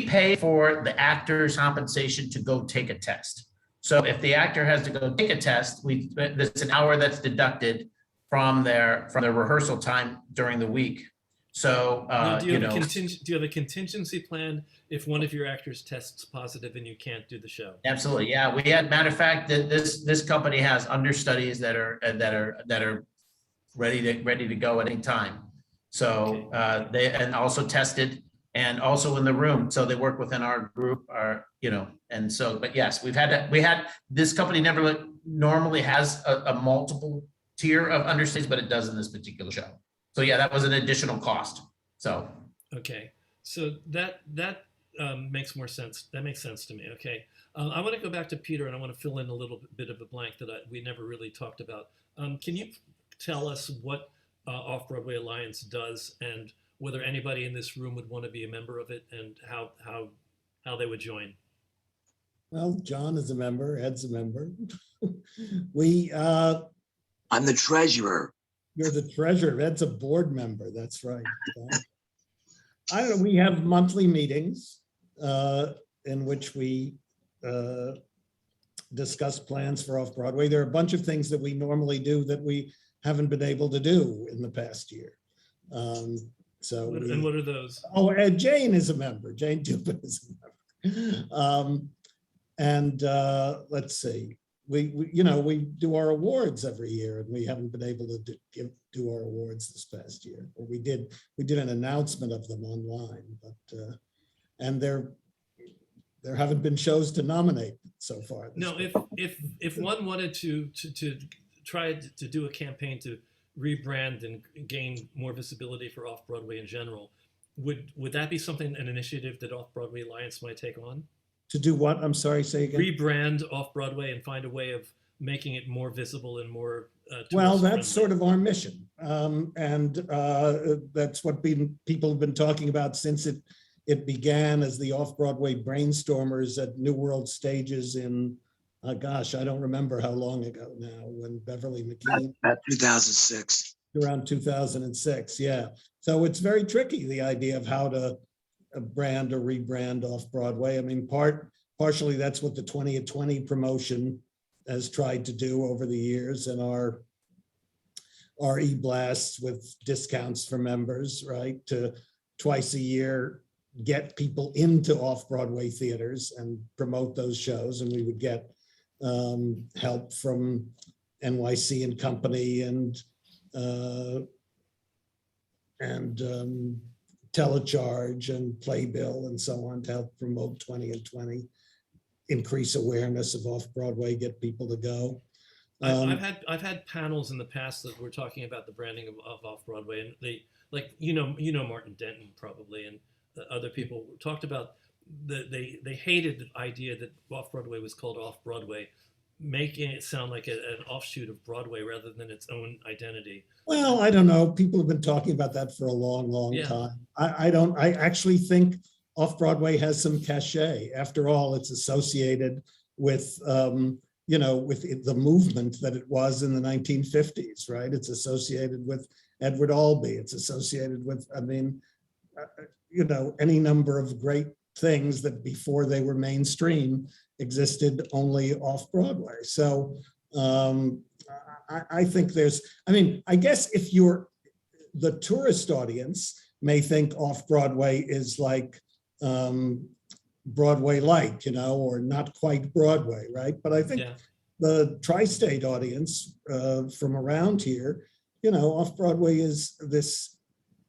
pay for the actor's compensation to go take a test. So if the actor has to go take a test, that's an hour that's deducted from their rehearsal time during the week. So do you have a contingency plan if one of your actors tests positive and you can't do the show? Absolutely, yeah. We had, matter of fact, that this company has understudies that are ready to go at any time. So they also tested and also in the room. So they work within our group, and so. But yes, we had this company never normally has a multiple tier of understudies, but it does in this particular show. So yeah, that was an additional cost. So okay, so that makes more sense. That makes sense to me. Okay, I want to go back to Peter, and I want to fill in a little bit of a blank that we never really talked about. Can you tell us what Off-Broadway Alliance does, and whether anybody in this room would want to be a member of it, and how they would join? Well, John is a member. Ed's a member. I'm the treasurer. You're the treasurer. Ed's a board member. That's right. I don't know. We have monthly meetings in which we discuss plans for Off-Broadway. There are a bunch of things that we normally do that we haven't been able to do in the past year. And what are those? Oh, Jane is a member. Jane Dupin is a member. Let's see. We do our awards every year, and we haven't been able to do our awards this past year. Or we did an announcement of them online, but and there haven't been shows to nominate so far. No, if one wanted to try to do a campaign to rebrand and gain more visibility for Off-Broadway in general, would that be an initiative that Off-Broadway Alliance might take on? To do what? I'm sorry, say again. Rebrand Off-Broadway and find a way of making it more visible and more well, that's sort of our mission. And that's what people have been talking about since it began as the Off-Broadway Brainstormers at New World Stages in, gosh, I don't remember how long ago now, when Beverly McKean. About 2006. Around 2006, yeah. So it's very tricky, the idea of how to brand or rebrand Off-Broadway. I mean, partially that's what the 20 at 20 promotion has tried to do over the years, and our e-blasts with discounts for members, right? To twice a year get people into Off-Broadway theaters and promote those shows. And we would get help from NYC and Company and Telecharge and Playbill and so on to help promote 20 and 20, increase awareness of Off-Broadway, get people to go. I've had panels in the past that were talking about the branding of Off-Broadway, and they, like, you know Martin Denton probably, and other people talked about they hated the idea that Off-Broadway was called Off-Broadway, making it sound like an offshoot of Broadway rather than its own identity. Well, I don't know. People have been talking about that for a long Yeah. time. I actually think Off-Broadway has some cachet. After all, it's associated with, with the movement that it was in the 1950s, right? It's associated with Edward Albee. It's associated with, any number of great things that before they were mainstream existed only off-Broadway. So I think I guess if the tourist audience may think off-Broadway is like Broadway-like, or not quite Broadway, right? But I think the tri-state audience from around here, off-Broadway is this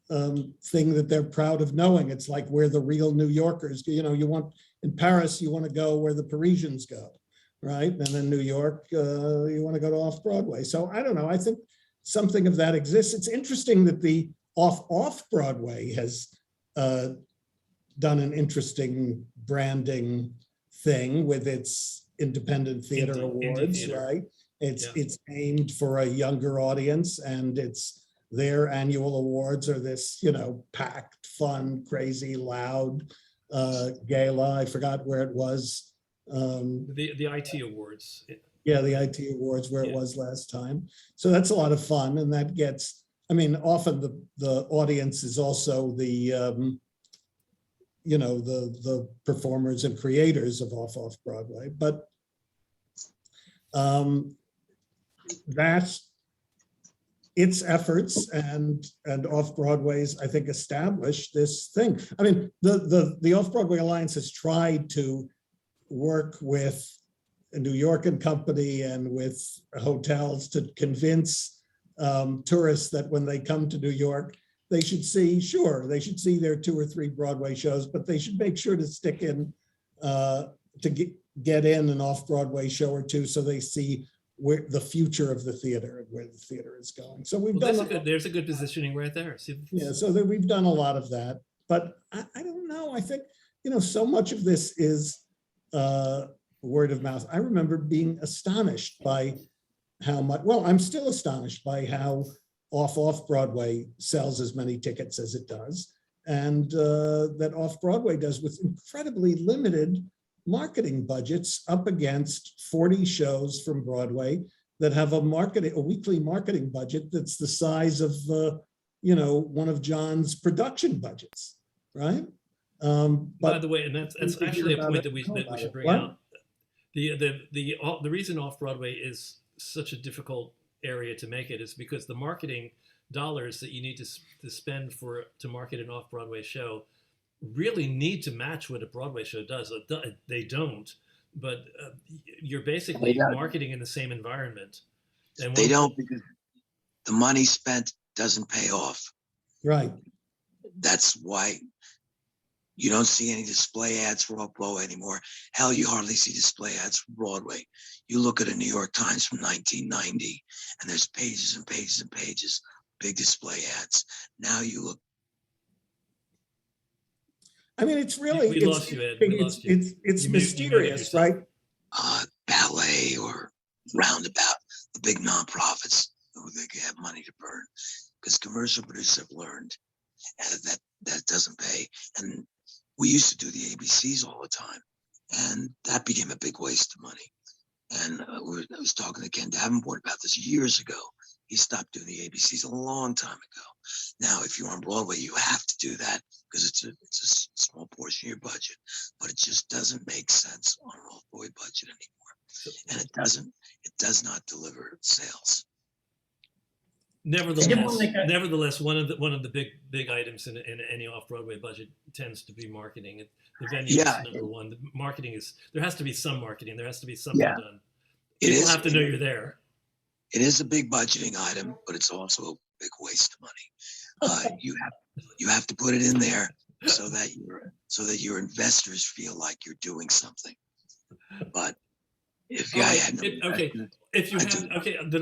thing that they're proud of knowing. It's like where the real New Yorkers, in Paris, you want to go where the Parisians go, right? And in New York, you want to go to Off-Broadway. So I don't know. I think something of that exists. It's interesting that the Off-Broadway has done an interesting branding thing with its Independent Theater Awards, theater. right? It's aimed for a younger audience, and their annual awards are this, packed, fun, crazy, loud gala. I forgot where it was. The IT Awards. Yeah, the IT Awards, where it was last time. So that's a lot of fun, and that gets. Often the audience is also the the performers and creators of Off-Broadway, but that's its efforts and Off-Broadway's, I think, established this thing. The Off-Broadway Alliance has tried to work with New York and Company and with hotels to convince tourists that when they come to New York, they should see their 2 or 3 Broadway shows, but they should make sure to stick in to get in an Off-Broadway show or 2 so they see where the future of the theater and where the theater is going. So there's a good positioning right there. So that we've done a lot of that, but I don't know. I think, so much of this is word of mouth. I remember being astonished by how much, I'm still astonished by how Off-Broadway sells as many tickets as it does, and that Off-Broadway does with incredibly limited marketing budgets up against 40 shows from Broadway that have a weekly marketing budget that's the size of one of John's production budgets, right? By the way, and that's actually a point that we should bring out. The reason Off-Broadway is such a difficult area to make it is because the marketing dollars that you need to spend to market an Off-Broadway show really need to match what a Broadway show does. They don't, but you're basically marketing in the same environment. And they don't, because the money spent doesn't pay off. Right. That's why you don't see any display ads for Off-Broadway anymore. Hell, you hardly see display ads for Broadway. You look at a New York Times from 1990, and there's pages and pages and pages, big display ads. Now you look. It's really, we lost you, Ed. We lost you. It's mysterious, right? Ballet or Roundabout, the big nonprofits who they have money to burn, because commercial producers have learned that doesn't pay. And we used to do the ABCs all the time, and that became a big waste of money. And I was talking to Ken Davenport about this years ago. He stopped doing the ABCs a long time ago. Now, if you're on Broadway, you have to do that because it's a small portion of your budget, but it just doesn't make sense on an off-Broadway budget anymore, and it does not deliver sales. Nevertheless, one of the big items in any off-Broadway budget tends to be marketing. The venue is number one. The marketing there has to be some marketing. There has to be something done. People have to know you're there. It is a big budgeting item, but it's also a big waste of money. You have to put it in there so that your investors feel like you're doing something. But if then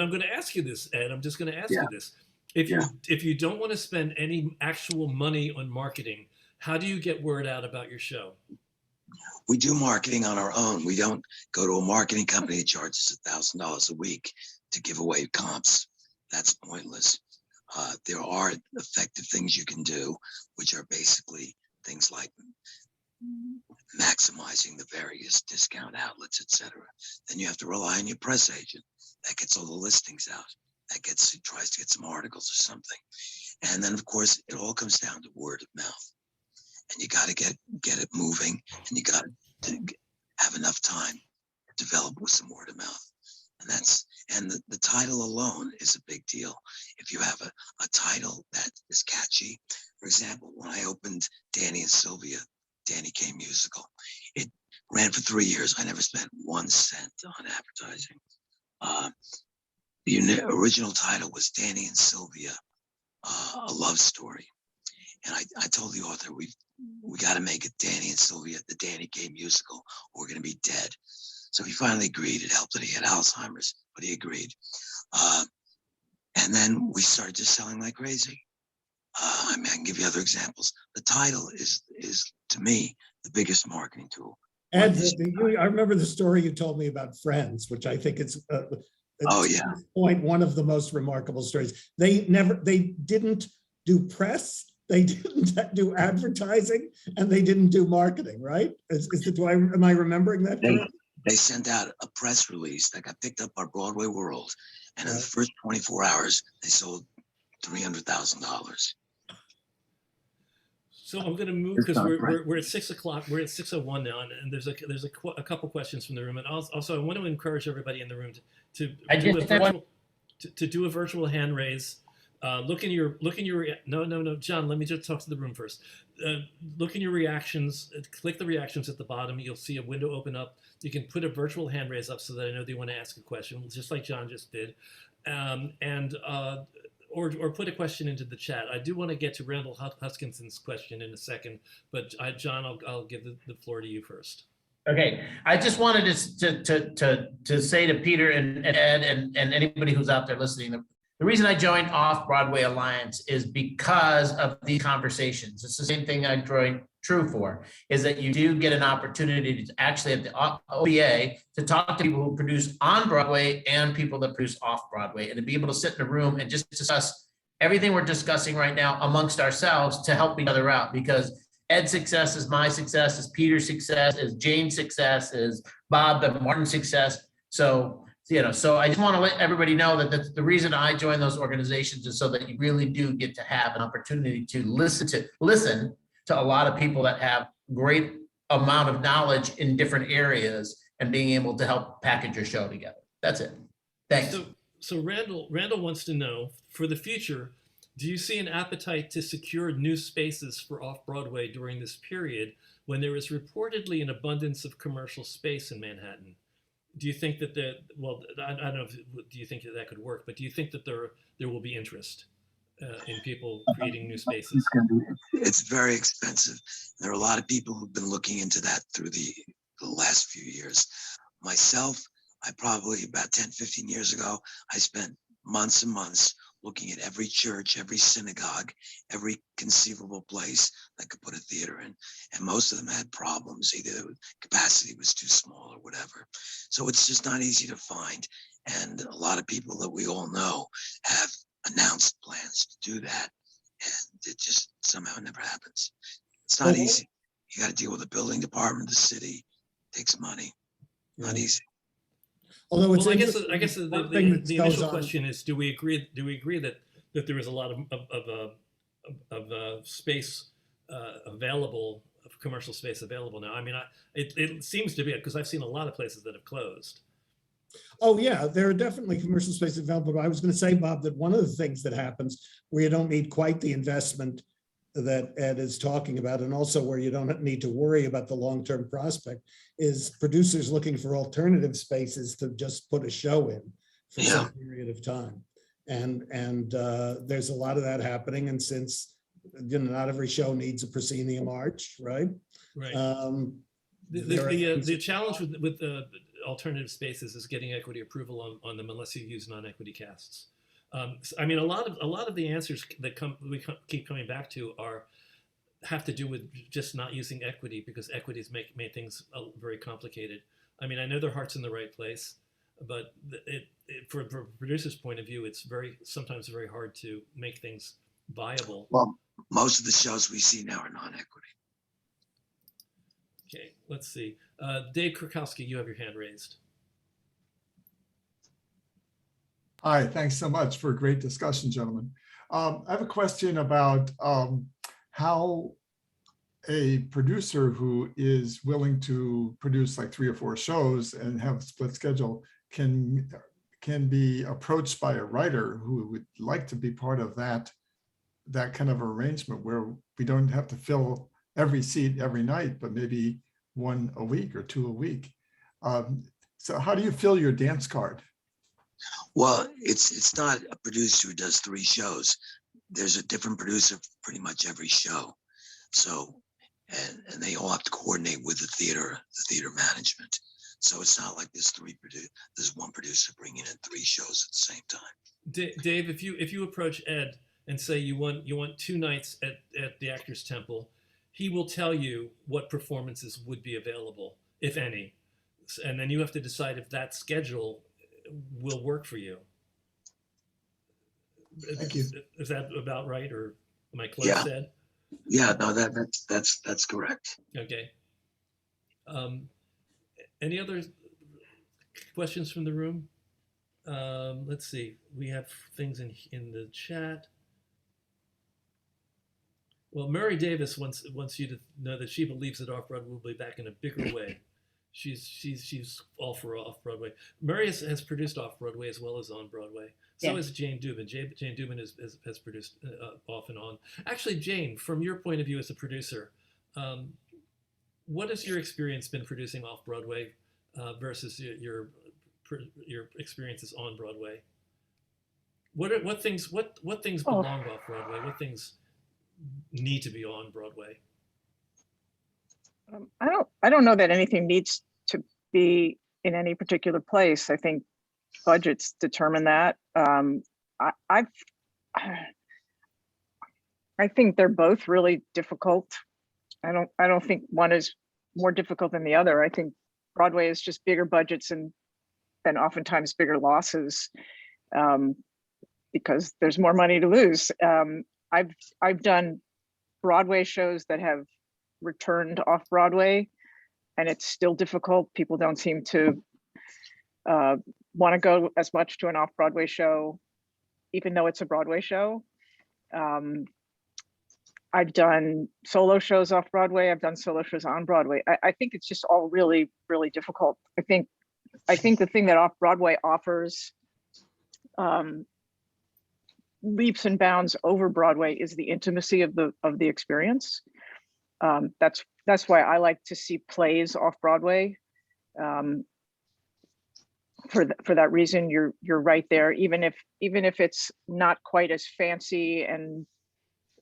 I'm going to ask you this, Ed. I'm just going to ask you this: if you don't want to spend any actual money on marketing, how do you get word out about your show? We do marketing on our own. We don't go to a marketing company that charges $1,000 a week to give away comps. That's pointless. There are effective things you can do, which are basically things like maximizing the various discount outlets, etc. Then you have to rely on your press agent that gets all the listings out, tries to get some articles or something. And then of course it all comes down to word of mouth. And you got to get it moving, and you got to have enough time to develop with some word of mouth. And the title alone is a big deal. If you have a title that is catchy, for example, when I opened Danny and Sylvia, Danny Kaye musical, it ran for 3 years. I never spent 1 cent on advertising. The original title was Danny and Sylvia, a love story. And I told the author, we got to make it Danny and Sylvia, the Danny Kaye musical, or we're going to be dead. So he finally agreed. It helped that he had Alzheimer's, but he agreed. And then we started just selling like crazy. I can give you other examples. The title is to me, the biggest marketing tool. And I remember the story you told me about Friends, which I think it's one of the most remarkable stories. They didn't do press. They didn't do advertising, and they didn't do marketing, right? Am I remembering that correctly? They sent out a press release that got picked up by Broadway World, and in the first 24 hours, they sold $300,000. So I'm going to move because we're at 6 o'clock. We're at 6:01 now, and there's a couple questions from the room, and also I want to encourage everybody in the room to do a virtual hand raise. Look in your no, John, let me just talk to the room first. Look in your reactions, click the reactions at the bottom. You'll see a window open up. You can put a virtual hand raise up so that I know that you want to ask a question, just like John just did. Or put a question into the chat. I do want to get to Randall Huskinson's question in a second, but John, I'll give the floor to you first. Okay, I just wanted to say to Peter and Ed and anybody who's out there listening, the reason I joined Off-Broadway Alliance is because of these conversations. It's the same thing I joined True for, is that you do get an opportunity to actually at the OBA to talk to people who produce on Broadway and people that produce off Broadway, and to be able to sit in a room and just discuss everything we're discussing right now amongst ourselves to help each other out, because Ed's success is my success, is Peter's success, is Jane's success, is Bob and Martin's success. So I just want to let everybody know that that's the reason I joined those organizations, is so that you really do get to have an opportunity to listen to a lot of people that have great amount of knowledge in different areas and being able to help package your show together. That's it. Thanks. So Randall wants to know, for the future, do you see an appetite to secure new spaces for Off-Broadway during this period when there is reportedly an abundance of commercial space in Manhattan? Do you think that I don't know do you think that could work, but do you think that there will be interest in people creating new spaces? It's very expensive. There are a lot of people who've been looking into that through the last few years. Myself, I probably about 10, 15 years ago, I spent months and months looking at every church, every synagogue, every conceivable place that could put a theater in. And most of them had problems. Either the capacity was too small or whatever. So it's just not easy to find. And a lot of people that we all know have announced plans to do that. And it just somehow never happens. It's not easy. You got to deal with the building department, the city. It takes money. Not easy. Although it's I guess the initial question is: Do we agree that there is a lot of space available, commercial space available now. I mean, it seems to be, because I've seen a lot of places that have closed. Oh, yeah, there are definitely commercial spaces available. But I was going to say, Bob, that one of the things that happens where you don't need quite the investment that Ed is talking about, and also where you don't need to worry about the long-term prospect, is producers looking for alternative spaces to just put a show in for Yeah. some period of time. And there's a lot of that happening. And since not every show needs a proscenium arch, right? Right. The challenge with the alternative spaces is getting equity approval on them unless you use non-equity casts. I mean, a lot of the answers that we keep coming back to have to do with just not using equity, because equities made things very complicated. I mean, I know their heart's in the right place, but from a producer's point of view, it's sometimes very hard to make things viable. Well, most of the shows we see now are non-equity. Okay, let's see. Dave Krakowski, you have your hand raised. Hi, thanks so much for a great discussion, gentlemen. I have a question about how a producer who is willing to produce like 3 or 4 shows and have a split schedule can be approached by a writer who would like to be part of that kind of arrangement where we don't have to fill every seat every night, but maybe 1 a week or 2 a week. So how do you fill your dance card? Well, it's not a producer who does 3 shows. There's a different producer for pretty much every show. So, and they all have to coordinate with the theater management. So it's not like there's one producer bringing in 3 shows at the same time. Dave, if you approach Ed and say you want 2 nights at the Actors Temple, he will tell you what performances would be available, if any, and then you have to decide if that schedule will work for you. Thank you. Is that about right, or am I close, Yeah. Ed? Yeah, no, that's correct. Okay. Any other questions from the room? Let's see. We have things in the chat. Well, Murray Davis wants you to know that she believes that Off-Broadway will be back in a bigger way. She's all for Off-Broadway. Murray has produced Off-Broadway as well as on Broadway. So has Jane Dubin. Jane Dubin has produced off and on. Actually, Jane, from your point of view as a producer, what has your experience been producing Off-Broadway versus your experiences on Broadway? What things belong off Broadway? What things need to be on Broadway? I don't know that anything needs to be in any particular place. I think budgets determine that. I think they're both really difficult. I don't think one is more difficult than the other. I think Broadway is just bigger budgets and oftentimes bigger losses because there's more money to lose. I've done Broadway shows that have returned off Broadway, and it's still difficult. People don't seem to want to go as much to an off-Broadway show, even though it's a Broadway show. I've done solo shows off Broadway. I've done solo shows on Broadway. I think it's just all really, really difficult. I think the thing that off Broadway offers leaps and bounds over Broadway is the intimacy of the experience. That's why I like to see plays off Broadway. For that reason, you're right there. Even if it's not quite as fancy and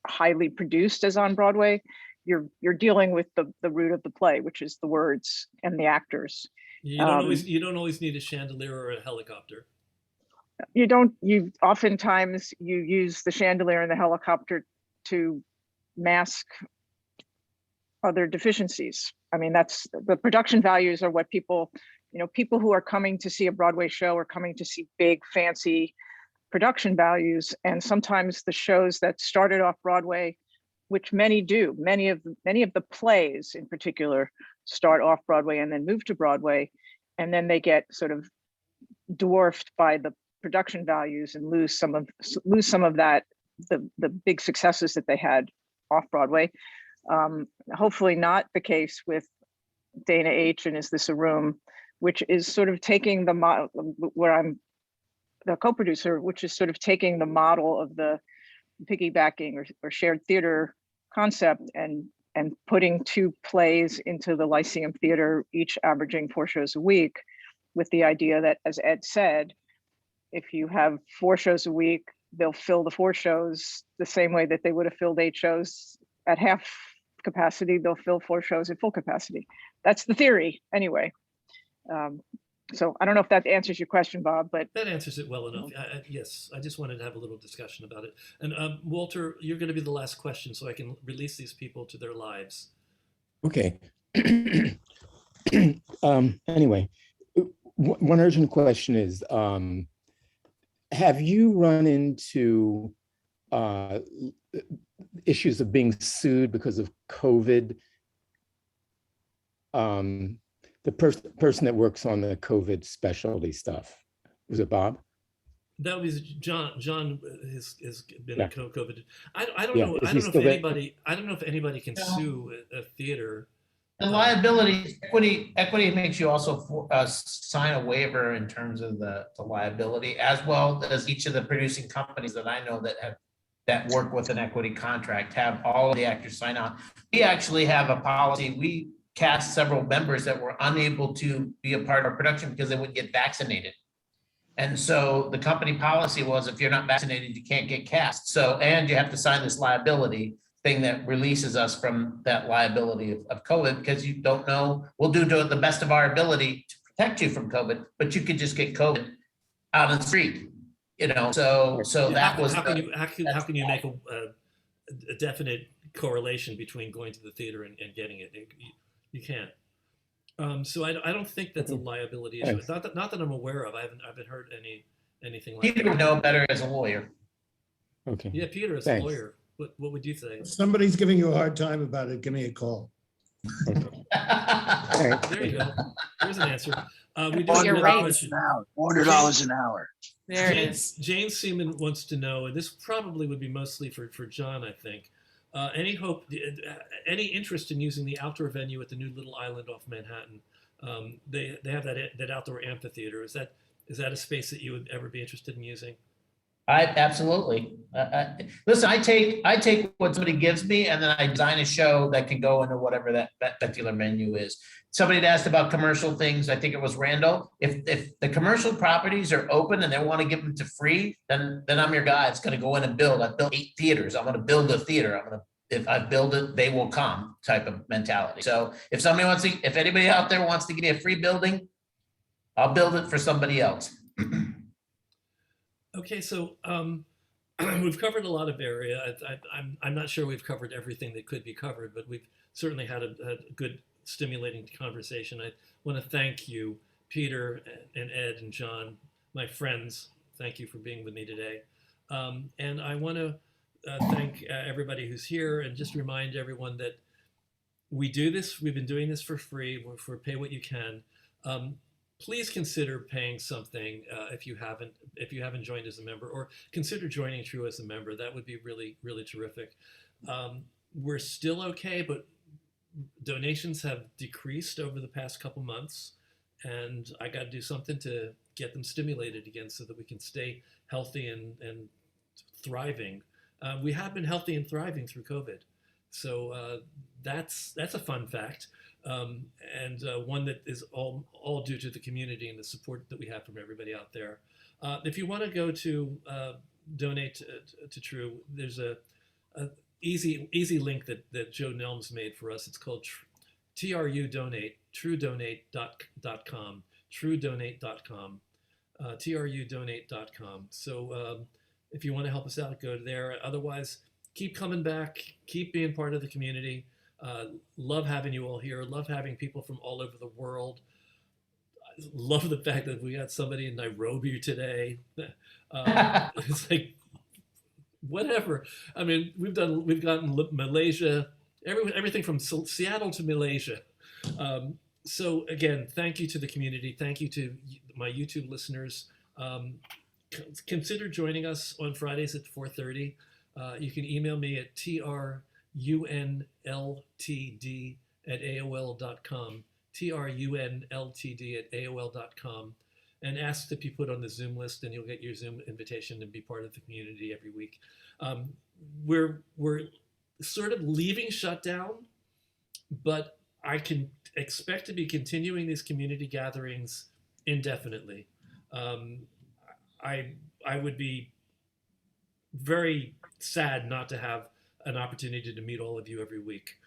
highly produced as on Broadway, you're dealing with the root of the play, which is the words and the actors. You don't always need a chandelier or a helicopter. You oftentimes you use the chandelier and the helicopter to mask other deficiencies. I mean, that's the production values are what people who are coming to see a Broadway show are coming to see big, fancy production values. And sometimes the shows that started off Broadway, which many do, many of the plays in particular start off Broadway and then move to Broadway, and then they get sort of dwarfed by the production values and lose some of that, the big successes that they had off Broadway. Hopefully not the case with Dana H. and Is This a Room, which is sort of taking the model where I'm the co-producer, which is sort of taking the model of the piggybacking or shared theater concept and putting 2 plays into the Lyceum Theater, each averaging 4 shows a week, with the idea that, as Ed said, if you have 4 shows a week, they'll fill the 4 shows the same way that they would have filled 8 shows at half capacity. They'll fill 4 shows at full capacity. That's the theory anyway. So I don't know if that answers your question, Bob, but That answers it well enough. Yes, I just wanted to have a little discussion about it. And Walter, you're going to be the last question, so I can release these people to their lives. Okay. Anyway, one urgent question is, have you run into issues of being sued because of COVID? The person that works on the COVID specialty stuff, was it Bob? That was John. John has been Yeah. a COVID. I don't Yeah, know. is I he don't know if still there? anybody. I don't know if anybody can No. sue a theater. The liability, equity makes you also sign a waiver in terms of the liability, as well as each of the producing companies that I know that work with an equity contract have all of the actors sign on. We actually have a policy. We cast several members that were unable to be a part of our production because they wouldn't get vaccinated. And so the company policy was, if you're not vaccinated, you can't get cast. So, and you have to sign this liability thing that releases us from that liability of COVID, because you don't know, we'll do the best of our ability to protect you from COVID, but you could just get COVID out on the street, so that was. How can you make a definite correlation between going to the theater and getting it? You can't. So I don't think that's a liability issue. Thanks. Not that I'm aware of. I haven't heard anything like Peter that. would know better as a lawyer. Okay. Yeah, Peter, as a Thanks. lawyer, what would you say? If somebody's giving you a hard time about it, give me a call. Okay. All right. There you go. There's an answer. We do have You're another right. question. $400 an hour. There it is. Jane Seaman wants to know, and this probably would be mostly for John, I think. Any interest in using the outdoor venue at the new little island off Manhattan? They have that outdoor amphitheater. Is that a space that you would ever be interested in using? I absolutely. Listen, I take what somebody gives me and then I design a show that can go into whatever that particular menu is. Somebody had asked about commercial things. I think it was Randall. If the commercial properties are open and they want to give them to free, then I'm your guy. It's going to go in and build. I've built 8 theaters. I'm going to build a theater. If I build it, they will come type of mentality. So if anybody out there wants to give me a free building, I'll build it for somebody else. Okay, so we've covered a lot of area. I'm not sure we've covered everything that could be covered, but we've certainly had a good, stimulating conversation. I want to thank you, Peter and Ed and John, my friends. Thank you for being with me today. And I want to thank everybody who's here and just remind everyone that we do this. We've been doing this for free. For pay what you can. Please consider paying something if you haven't joined as a member, or consider joining True as a member. That would be really, really terrific. We're still okay, but donations have decreased over the past couple months, and I got to do something to get them stimulated again so that we can stay healthy and thriving. We have been healthy and thriving through COVID, so that's a fun fact. And one that is all due to the community and the support that we have from everybody out there. If you want to go to donate to True, there's a easy link that Joe Nelms made for us. It's called TRU Donate, truedonate.com, truedonate.com, trudonate.com. So if you want to help us out, go there. Otherwise, keep coming back, keep being part of the community. Love having you all here. Love having people from all over the world. Love the fact that we got somebody in Nairobi today. It's like, whatever. I mean, we've gotten Malaysia, everything from Seattle to Malaysia. So again, thank you to the community. Thank you to my YouTube listeners. Consider joining us on Fridays at 4:30. You can email me at trunltd@aol.com, trunltd@aol.com, and ask to be put on the Zoom list, and you'll get your Zoom invitation and be part of the community every week. We're sort of leaving shutdown, but I can expect to be continuing these community gatherings indefinitely. I would be very sad not to have an opportunity to meet all of you every week.